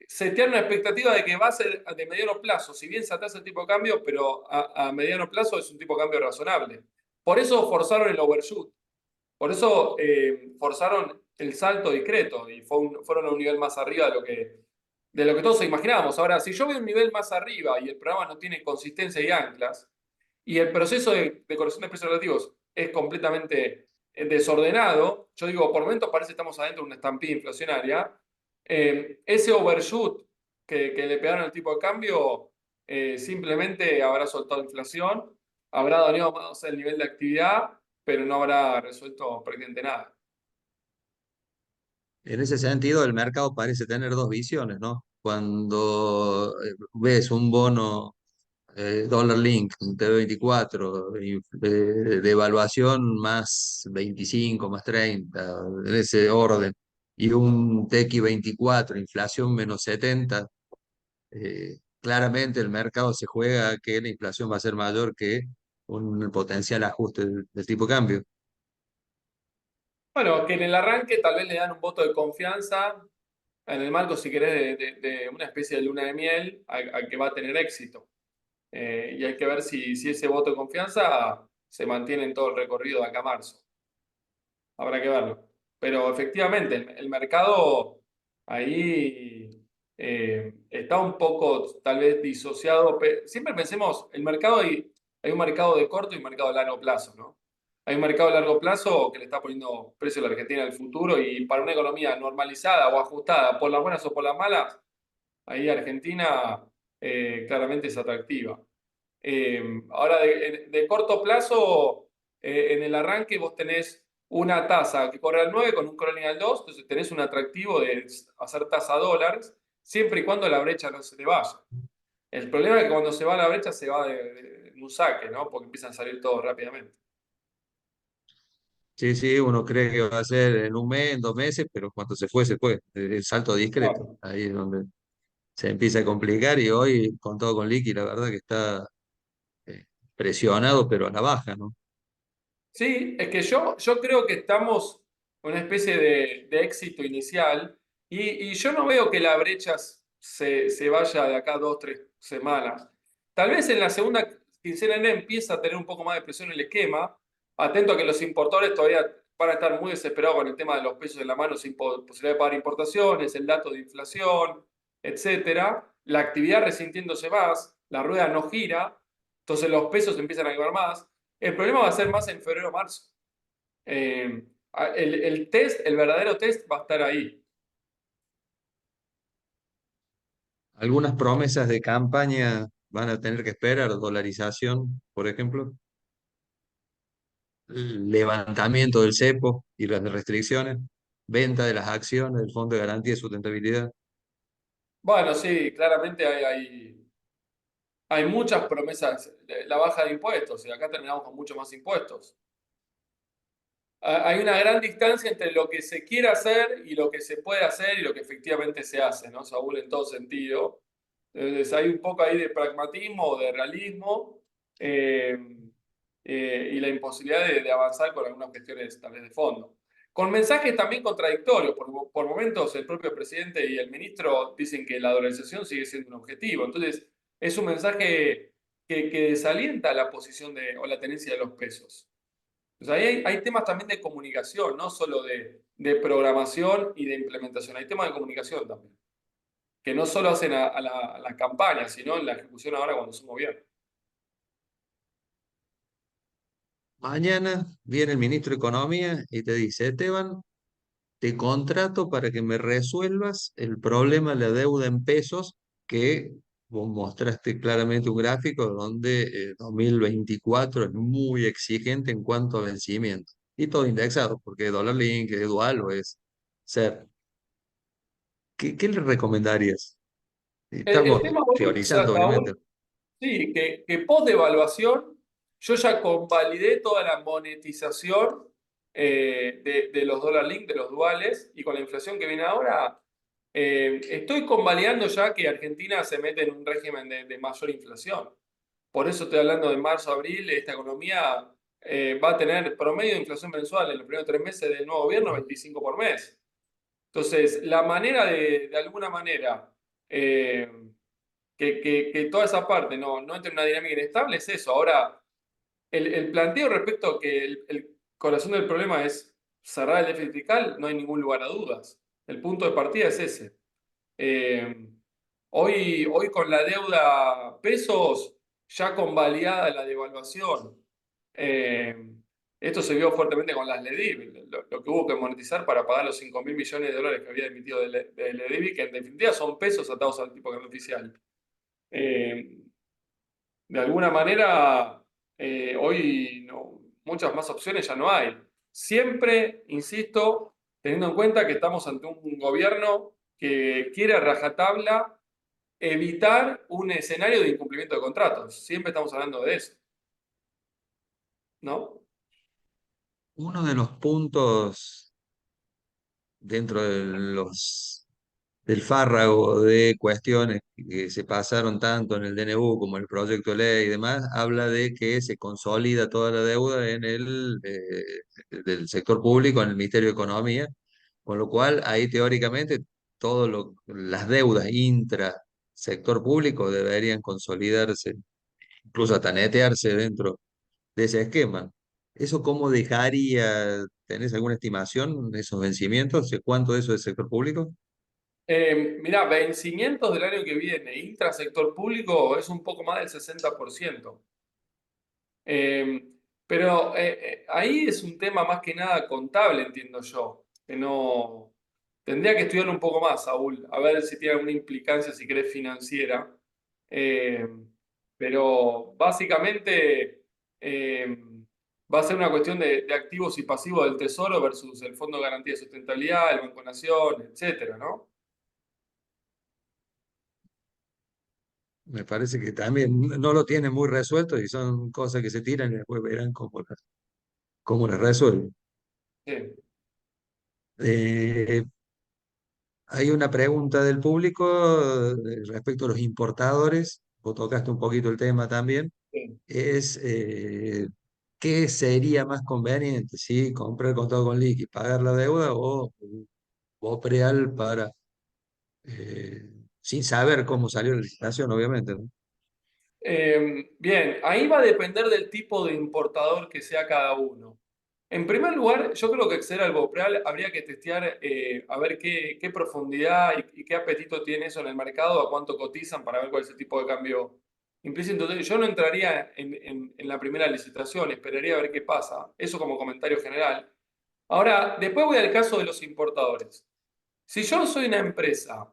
setear una expectativa de que va a ser de mediano plazo, si bien se atrasa el tipo de cambio, pero a mediano plazo es un tipo de cambio razonable. Por eso forzaron el overshoot, por eso forzaron el salto discreto y fueron a un nivel más arriba de lo que todos imaginábamos. Ahora, si yo veo un nivel más arriba y el programa no tiene consistencia y anclas, y el proceso de corrección de precios relativos es completamente desordenado, yo digo, por momentos parece que estamos adentro de una estampida inflacionaria, ese overshoot que le pegaron al tipo de cambio simplemente habrá soltado inflación, habrá dañado más el nivel de actividad, pero no habrá resuelto prácticamente nada. En ese sentido, el mercado parece tener dos visiones, ¿no? Cuando ves un bono dólar link, T24, de evaluación más 25, más 30, en ese orden, y un TX 24, inflación menos 70, claramente el mercado se juega a que la inflación va a ser mayor que un potencial ajuste del tipo de cambio. Bueno, que en el arranque tal vez le dan un voto de confianza en el marco, si querés, de una especie de luna de miel a que va a tener éxito. Y hay que ver si ese voto de confianza se mantiene en todo el recorrido de acá a marzo. Habrá que verlo. Pero efectivamente, el mercado ahí está un poco tal vez disociado. Siempre pensemos, el mercado hay un mercado de corto y un mercado de largo plazo, ¿no? Hay un mercado de largo plazo que le está poniendo precio a la Argentina en el futuro y para una economía normalizada o ajustada, por las buenas o por las malas, ahí Argentina claramente es atractiva. Ahora, de corto plazo, en el arranque vos tenés una tasa que corre al 9 con un crawling al 2, entonces tenés un atractivo de hacer tasa dólares, siempre y cuando la brecha no se te vaya. El problema es que cuando se va la brecha se va de un saque, ¿no? Porque empiezan a salir todos rápidamente. Sí, sí, uno cree que va a ser en un mes, en 2 meses, pero cuando se fue, se fue. El salto discreto, Claro. ahí es donde se empieza a complicar y hoy, con todo con liqui, la verdad que está eh, presionado, pero a la baja, ¿no? Sí, es que yo creo que estamos en una especie de éxito inicial y yo no veo que la brecha se vaya de acá 2, 3 semanas. Tal vez en la segunda quincena de enero empieza a tener un poco más de presión el esquema. Atento a que los importadores todavía van a estar muy desesperados con el tema de los pesos en la mano sin posibilidad de pagar importaciones, el dato de inflación, etcétera. La actividad resintiéndose más, la rueda no gira, entonces los pesos empiezan a llevar más. El problema va a ser más en febrero o marzo. El test, el verdadero test va a estar ahí. Algunas promesas de campaña van a tener que esperar, dolarización, por ejemplo, levantamiento del cepo y las restricciones, venta de las acciones del Fondo de Garantía de Sustentabilidad. Bueno, sí, claramente hay muchas promesas. La baja de impuestos, y acá terminamos con mucho más impuestos. Hay una gran distancia entre lo que se quiere hacer y lo que se puede hacer y lo que efectivamente se hace, ¿no? Saúl, en todo sentido. Entonces hay un poco ahí de pragmatismo, de realismo eh, y la imposibilidad de avanzar con algunas cuestiones tal vez de fondo. Con mensajes también contradictorios. Por momentos el propio presidente y el ministro dicen que la dolarización sigue siendo un objetivo. Entonces es un mensaje que desalienta la posición o la tenencia de los pesos. Pues ahí hay temas también de comunicación, no solo de programación y de implementación. Hay temas de comunicación también, que no solo hacen a la campaña, sino en la ejecución ahora cuando somos gobierno. Mañana viene el ministro de Economía y te dice, Esteban, te contrato para que me resuelvas el problema de la deuda en pesos que vos mostraste claramente un gráfico donde 2024 es muy exigente en cuanto a vencimiento. Y todo indexado, porque dólar link, es dual o es ser. ¿Qué le recomendarías? El Estamos tema hoy, teorizando, obviamente. Saúl, sí, que post devaluación yo ya convalidé toda la monetización de los dólar link, de los duales, y con la inflación que viene ahora, Estoy convalidando ya que Argentina se mete en un régimen de mayor inflación. Por eso estoy hablando de marzo, abril, esta economía va a tener promedio de inflación mensual en los primeros 3 meses del nuevo gobierno, 25 por mes. Entonces, la manera de alguna manera, eh, que toda esa parte no entre en una dinámica inestable es eso. Ahora, el planteo respecto a que el corazón del problema es cerrar el déficit fiscal, no hay ningún lugar a dudas. El punto de partida es ese. Eh, hoy con la deuda pesos, ya convalidada la devaluación, eh, esto se vio fuertemente con las LEDIV, lo que hubo que monetizar para pagar los 5.000 millones de dólares que había emitido de LEDIV, que en definitiva son pesos atados al tipo de cambio oficial. De alguna manera, hoy muchas más opciones ya no hay. Siempre, insisto, teniendo en cuenta que estamos ante un gobierno que quiere a rajatabla evitar un escenario de incumplimiento de contratos. Siempre estamos hablando de eso, ¿no? Uno de los puntos dentro de del fárrago de cuestiones que se pasaron tanto en el DNU como en el proyecto de ley y demás, habla de que se consolida toda la deuda en del sector público, en el Ministerio de Economía, con lo cual ahí teóricamente las deudas intra sector público deberían consolidarse, incluso hasta netearse dentro de ese esquema. ¿Eso cómo dejaría, tenés alguna estimación de esos vencimientos? ¿De cuánto de eso es sector público? Mirá, vencimientos del año que viene, intrasector público, es un poco más del 60%. Eh, pero ahí es un tema más que nada contable, entiendo yo, que no... Tendría que estudiarlo un poco más, Saúl, a ver si tiene alguna implicancia, si querés, financiera. Eh, pero básicamente eh, va a ser una cuestión de activos y pasivos del Tesoro versus el Fondo de Garantía de Sustentabilidad, el Banco Nación, etcétera, ¿no? Me parece que también no lo tienen muy resuelto y son cosas que se tiran y después verán cómo las resuelven. Sí, Eh, Hay una pregunta del público respecto a los importadores. Vos tocaste un poquito el tema también. sí. Es ¿qué sería más conveniente? ¿Sí? ¿Comprar contado con liqui, pagar la deuda o preal para, sin saber cómo salió la licitación, obviamente, ¿no? Bien, ahí va a depender del tipo de importador que sea cada uno. En primer lugar, yo creo que acceder al Bopreal habría que testear a ver qué profundidad y qué apetito tiene eso en el mercado, a cuánto cotizan para ver cuál es el tipo de cambio implícito. Entonces, yo no entraría en la primera licitación, esperaría a ver qué pasa. Eso como comentario general. Ahora, después voy al caso de los importadores. Si yo soy una empresa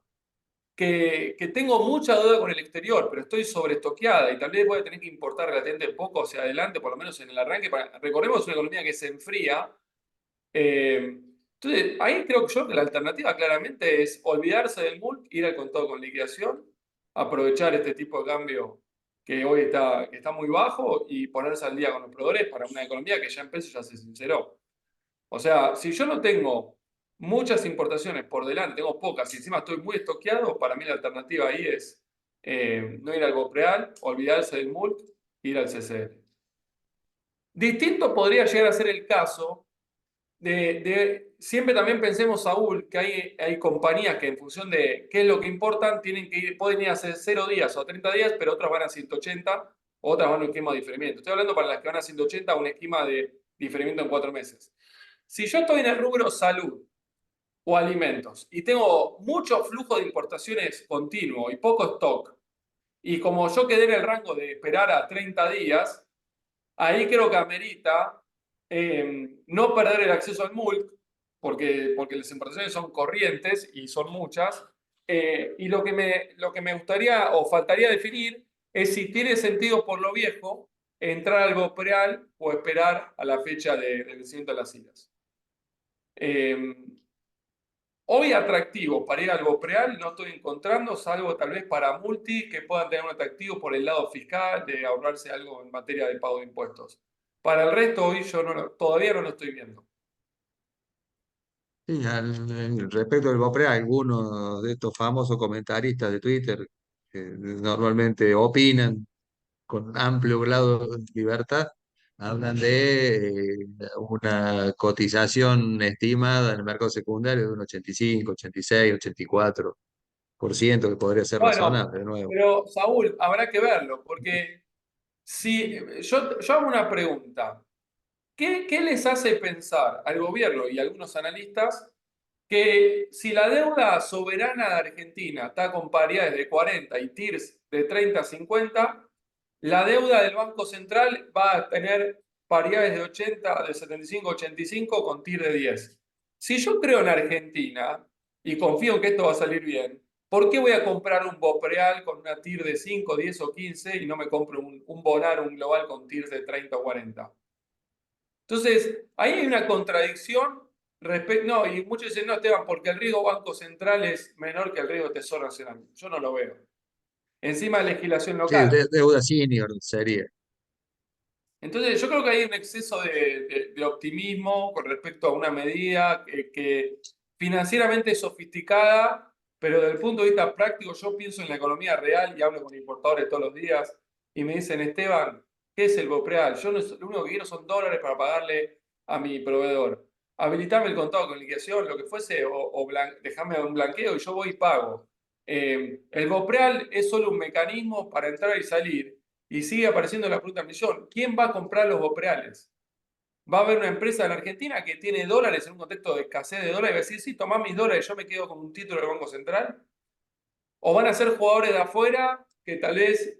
que tengo mucha deuda con el exterior, pero estoy sobreestoqueada y tal vez voy a tener que importar relativamente poco hacia adelante, por lo menos en el arranque. Recordemos una economía que se enfría. Entonces, ahí creo que yo que la alternativa claramente es olvidarse del MULC, ir al contado con liquidación, aprovechar este tipo de cambio que hoy que está muy bajo y ponerse al día con los proveedores para una economía que ya empezó y ya se sinceró. O sea, si yo no tengo muchas importaciones por delante, tengo pocas y encima estoy muy estoqueado, para mí la alternativa ahí es no ir al Bopreal, olvidarse del MULC, ir al CCL. Distinto podría llegar a ser el caso siempre también pensemos, Saúl, que hay compañías que en función de qué es lo que importan, pueden ir a hacer 0 días o 30 días, pero otras van a 180, otras van a un esquema de diferimiento. Estoy hablando para las que van a 180, un esquema de diferimiento en 4 meses. Si yo estoy en el rubro salud o alimentos y tengo mucho flujo de importaciones continuo y poco stock, y como yo quedé en el rango de esperar a 30 días, ahí creo que amerita no perder el acceso al MULC, porque las importaciones son corrientes y son muchas. Y lo que me gustaría o faltaría definir es si tiene sentido por lo viejo entrar al Bopreal o esperar a la fecha de vencimiento de las IRAs. Hoy atractivo para ir al Bopreal no estoy encontrando, salvo tal vez para multi que puedan tener un atractivo por el lado fiscal, de ahorrarse algo en materia de pago de impuestos. Para el resto, hoy yo todavía no lo estoy viendo. Sí, respecto del Bopre, algunos de estos famosos comentaristas de Twitter que normalmente opinan con amplio grado de libertad, hablan de una cotización estimada en el mercado secundario de un 85, 86, 84%, que podría ser Bueno, razonable, de nuevo. pero Saúl, habrá que verlo, porque si yo hago una pregunta. ¿Qué les hace pensar al gobierno y a algunos analistas que si la deuda soberana de Argentina está con paridades de 40 y TIRS de 30 a 50, la deuda del Banco Central va a tener paridades de 80, de 75 a 85 con TIR de 10? Si yo creo en Argentina y confío en que esto va a salir bien, ¿por qué voy a comprar un Bopreal con una TIR de 5, 10 o 15 y no me compro un Bonar, un Global con TIR de 30 o 40? Entonces, ahí hay una contradicción respecto. No, y muchos dicen, no, Esteban, porque el riesgo Banco Central es menor que el riesgo Tesoro Nacional. Yo no lo veo. Encima de legislación Sí, local. deuda senior sería. Entonces, yo creo que hay un exceso de optimismo con respecto a una medida que financieramente es sofisticada, pero desde el punto de vista práctico, yo pienso en la economía real y hablo con importadores todos los días y me dicen, Esteban, ¿qué es el Bopreal? Yo no, lo único que quiero son dólares para pagarle a mi proveedor. Habilitame el contado con liquidación, lo que fuese, dejame un blanqueo y yo voy y pago. El Bopreal es solo un mecanismo para entrar y salir y sigue apareciendo la pregunta del millón. ¿Quién va a comprar los Bopreales? ¿Va a haber una empresa en Argentina que tiene dólares en un contexto de escasez de dólares y va a decir, sí, tomá mis dólares, yo me quedo con un título del Banco Central? ¿O van a ser jugadores de afuera que tal vez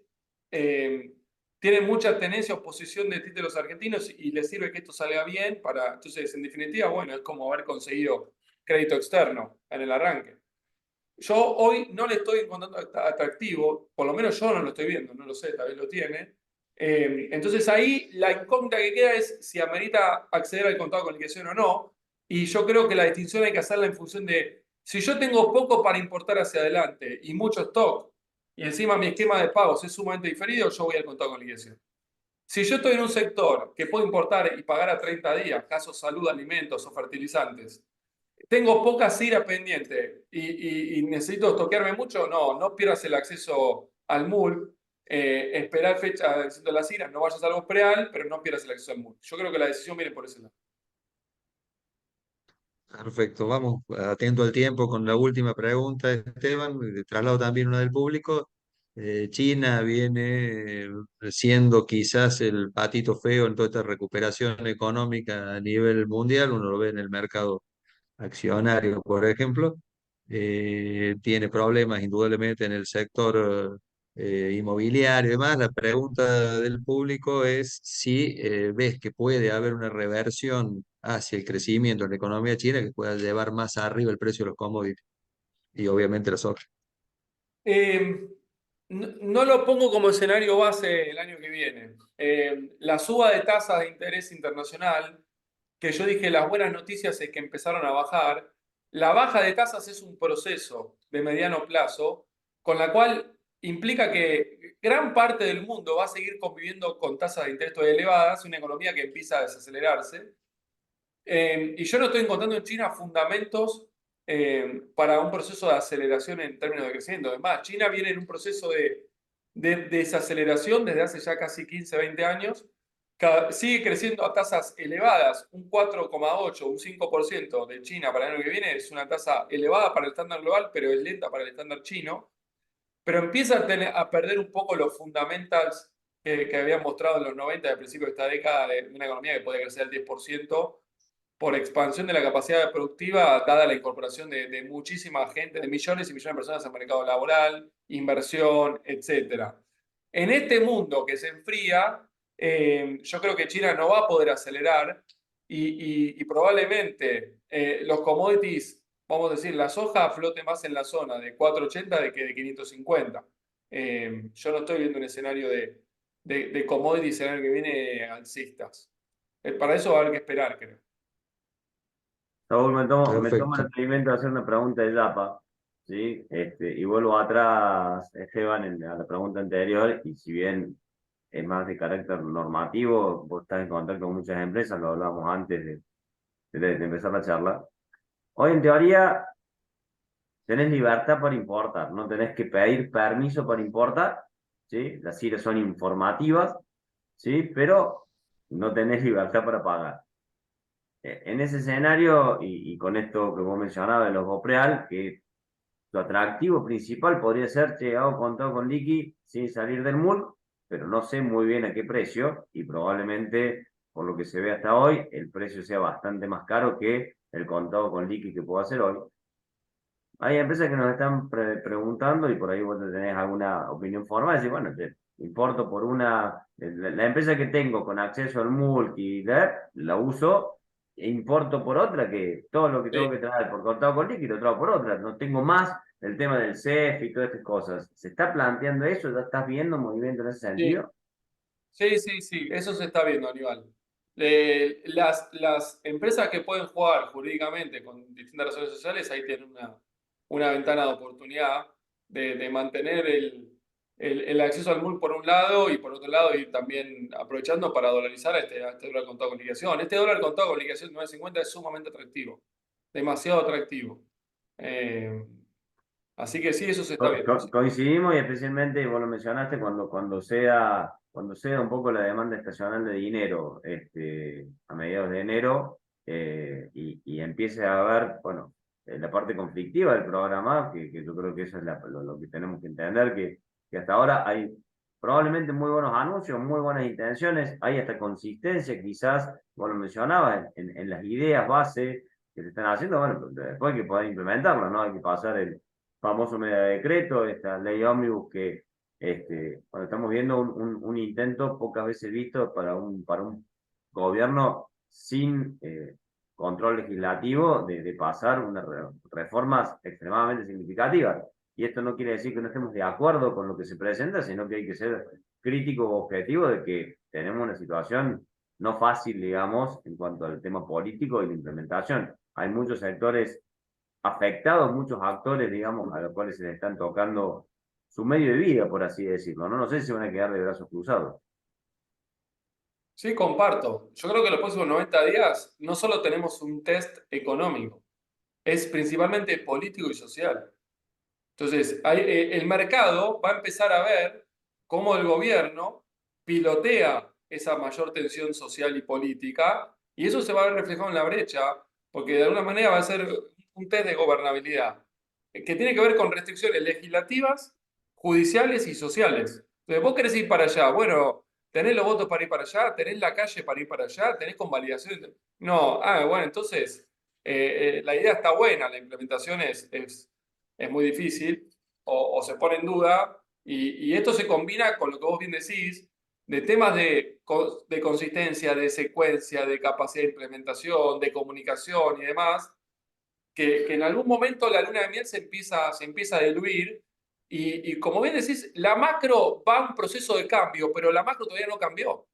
eh, tienen mucha tenencia o posición de títulos argentinos y les sirve que esto salga bien para... Entonces, en definitiva, bueno, es como haber conseguido crédito externo en el arranque. Yo hoy no le estoy encontrando atractivo, por lo menos yo no lo estoy viendo, no lo sé, tal vez lo tiene. Entonces ahí la incógnita que queda es si amerita acceder al contado con liquidación o no. Y yo creo que la distinción hay que hacerla en función de si yo tengo poco para importar hacia adelante y mucho stock, y encima mi esquema de pagos es sumamente diferido, yo voy al contado con liquidación. Si yo estoy en un sector que puedo importar y pagar a 30 días, caso salud, alimentos o fertilizantes, tengo poca CIRA pendiente y necesito toquearme mucho, no pierdas el acceso al MUL, esperar fecha de la CIRA, no vayas a algo preal, pero no pierdas el acceso al MUL. Yo creo que la decisión viene por ese lado. Perfecto, vamos atento al tiempo con la última pregunta, Esteban. Traslado también una del público. China viene siendo quizás el patito feo en toda esta recuperación económica a nivel mundial. Uno lo ve en el mercado accionario, por ejemplo. Tiene problemas indudablemente en el sector inmobiliario y demás. La pregunta del público es si ves que puede haber una reversión hacia el crecimiento en la economía china que pueda llevar más arriba el precio de los commodities y obviamente los otros. Eh, no lo pongo como escenario base el año que viene. La suba de tasas de interés internacional, que yo dije las buenas noticias es que empezaron a bajar. La baja de tasas es un proceso de mediano plazo, con la cual implica que gran parte del mundo va a seguir conviviendo con tasas de interés todavía elevadas, una economía que empieza a desacelerarse. Y yo no estoy encontrando en China fundamentos para un proceso de aceleración en términos de crecimiento. Además, China viene en un proceso de desaceleración desde hace ya casi 15, 20 años. Sigue creciendo a tasas elevadas, un 4,8, un 5% de China para el año que viene es una tasa elevada para el estándar global, pero es lenta para el estándar chino. Pero empieza a perder un poco los fundamentals que habían mostrado en los 90 y al principio de esta década de una economía que podía crecer al 10% por expansión de la capacidad productiva, dada la incorporación de muchísima gente, de millones y millones de personas al mercado laboral, inversión, etcétera. En este mundo que se enfría, yo creo que China no va a poder acelerar y probablemente los commodities, vamos a decir, la soja flote más en la zona de 480 de que de 550. Yo no estoy viendo un escenario de commodities el año que viene alcistas. Para eso va a haber que esperar, creo. Saúl, me tomo el Perfecto. atrevimiento de hacer una pregunta de Yapa, ¿sí? Y vuelvo atrás, Esteban, a la pregunta anterior, y si bien es más de carácter normativo, vos estás en contacto con muchas empresas, lo hablamos antes de empezar la charla. Hoy en teoría tenés libertad para importar, no tenés que pedir permiso para importar, ¿sí? Las CIRES son informativas, ¿sí? Pero no tenés libertad para pagar. En ese escenario, y con esto que vos mencionabas de los GoPreal, que su atractivo principal podría ser, che, hago contado con liqui sin salir del MULC, pero no sé muy bien a qué precio, y probablemente, por lo que se ve hasta hoy, el precio sea bastante más caro que el contado con liqui que puedo hacer hoy. Hay empresas que nos están preguntando y por ahí vos tenés alguna opinión formal, decir, bueno, te importo por una, la empresa que tengo con acceso al multi, la uso, e importo por otra que todo lo que tengo que Sí, traer por contado con líquido, lo traigo por otra. No tengo más el tema del CEF y todas estas cosas. ¿Se está planteando eso? ¿Ya estás viendo movimiento en ese sí, sentido? sí, eso se está viendo, Aníbal. Las empresas que pueden jugar jurídicamente con distintas razones sociales, ahí tienen una ventana de oportunidad de mantener el acceso al MUL por un lado y por otro lado ir también aprovechando para dolarizar a este dólar contado con liquidación. Este dólar contado con liquidación 9.50 es sumamente atractivo, demasiado atractivo. Eh, Así que sí, eso se está viendo. Sí. Coincidimos y especialmente, vos lo mencionaste, cuando sea un poco la demanda estacional de dinero a mediados de enero y empiece a haber, bueno, la parte conflictiva del programa, que yo creo que eso es lo que tenemos que entender, que hasta ahora hay probablemente muy buenos anuncios, muy buenas intenciones, hay hasta consistencia, quizás, vos lo mencionabas, en las ideas base que se están haciendo, bueno, pero después hay que poder implementarlo, ¿no? Hay que pasar el famoso medio decreto, esta ley ómnibus que bueno, estamos viendo un intento pocas veces visto para un gobierno sin control legislativo de pasar unas reformas extremadamente significativas. Y esto no quiere decir que no estemos de acuerdo con lo que se presenta, sino que hay que ser crítico o objetivo de que tenemos una situación no fácil, digamos, en cuanto al tema político y la implementación. Hay muchos sectores afectados, muchos actores, digamos, a los cuales se les están tocando su medio de vida, por así decirlo, ¿no? No sé si se van a quedar de brazos cruzados. Sí, comparto. Yo creo que los próximos 90 días no solo tenemos un test económico, es principalmente político y social. Entonces, el mercado va a empezar a ver cómo el gobierno pilotea esa mayor tensión social y política, y eso se va a ver reflejado en la brecha, porque de alguna manera va a ser un test de gobernabilidad, que tiene que ver con restricciones legislativas, judiciales y sociales. Entonces, vos querés ir para allá, bueno, tenés los votos para ir para allá, tenés la calle para ir para allá, tenés convalidación. No, bueno, entonces la idea está buena, la implementación es muy difícil o se pone en duda, y esto se combina con lo que vos bien decís, de temas de consistencia, de secuencia, de capacidad de implementación, de comunicación y demás, que en algún momento la luna de miel se empieza a diluir, y como bien decís, la macro va a un proceso de cambio, pero la macro todavía no cambió.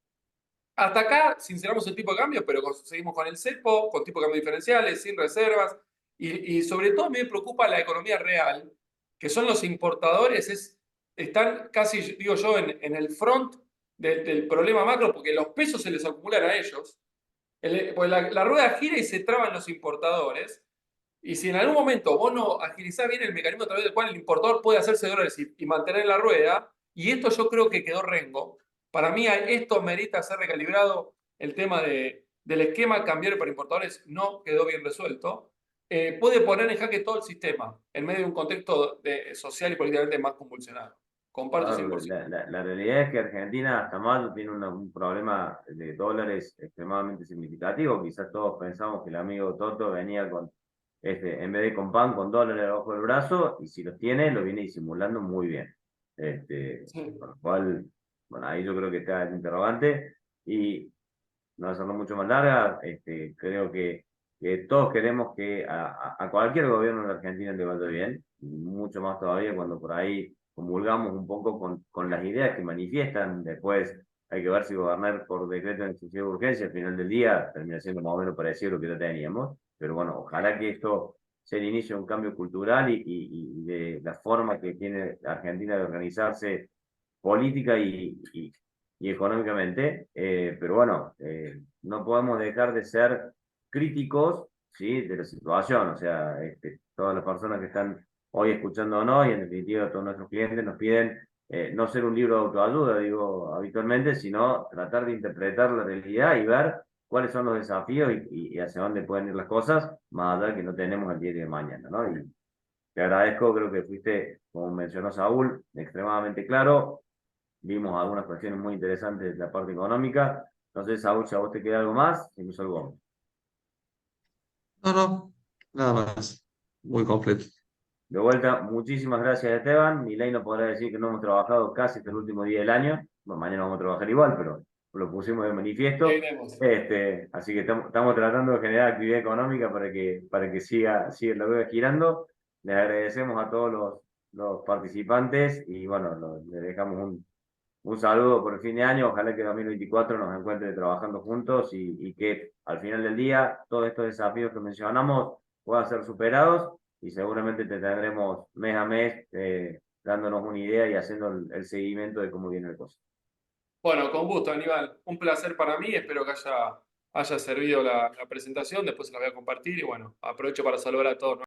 Hasta acá sinceramos el tipo de cambio, pero seguimos con el cepo, con tipo de cambio diferenciales, sin reservas. Y sobre todo me preocupa la economía real, que son los importadores, están casi, digo yo, en el front del problema macro, porque los pesos se les acumulan a ellos. Pues la rueda gira y se traban los importadores. Y si en algún momento vos no agilizás bien el mecanismo a través del cual el importador puede hacerse dólares y mantener la rueda, y esto yo creo que quedó rengo, para mí esto merita ser recalibrado, el tema del esquema cambiario para importadores no quedó bien resuelto, puede poner en jaque todo el sistema en medio de un contexto social y políticamente más convulsionado. A Comparto ver, 100%. la realidad es que Argentina hasta mayo tiene un problema de dólares extremadamente significativo. Quizás todos pensamos que el amigo Toto venía en vez de con pan, con dólares debajo del brazo, y si los tiene, lo viene disimulando muy bien. Sí. Por lo cual, bueno, ahí yo creo que está el interrogante. Y no hacerlo mucho más larga, creo que todos queremos que a cualquier gobierno de Argentina le vaya bien, y mucho más todavía cuando por ahí comulgamos un poco con las ideas que manifiestan. Después hay que ver si gobernar por decreto de necesidad de urgencia al final del día termina siendo más o menos parecido a lo que ya teníamos, pero bueno, ojalá que esto sea el inicio de un cambio cultural y de la forma que tiene Argentina de organizarse política y económicamente, pero bueno, no podemos dejar de ser críticos ¿sí? De la situación. O sea, todas las personas que están hoy escuchándonos y en definitiva todos nuestros clientes nos piden no ser un libro de autoayuda, digo, habitualmente, sino tratar de interpretar la realidad y ver cuáles son los desafíos y hacia dónde pueden ir las cosas, más allá que no tenemos el día de mañana, ¿no? Y te agradezco, creo que fuiste, como mencionó Saúl, extremadamente claro. Vimos algunas cuestiones muy interesantes de la parte económica. No sé, Saúl, si a vos te queda algo más, si no es algo. No, no, nada más. Muy completo. De vuelta, muchísimas gracias, Esteban. Milei no podrá decir que no hemos trabajado casi hasta el último día del año. Bueno, mañana vamos a trabajar igual, pero lo pusimos de manifiesto. Seguiremos. Así que estamos tratando de generar actividad económica para que siga la rueda girando. Les agradecemos a todos los participantes y bueno, les dejamos un saludo por el fin de año. Ojalá que 2024 nos encuentre trabajando juntos y que al final del día todos estos desafíos que mencionamos puedan ser superados y seguramente te tendremos mes a mes dándonos una idea y haciendo el seguimiento de cómo viene el cosa. Bueno, con gusto, Aníbal. Un placer para mí. Espero que haya servido la presentación. Después se la voy a compartir y bueno, aprovecho para saludar a todos.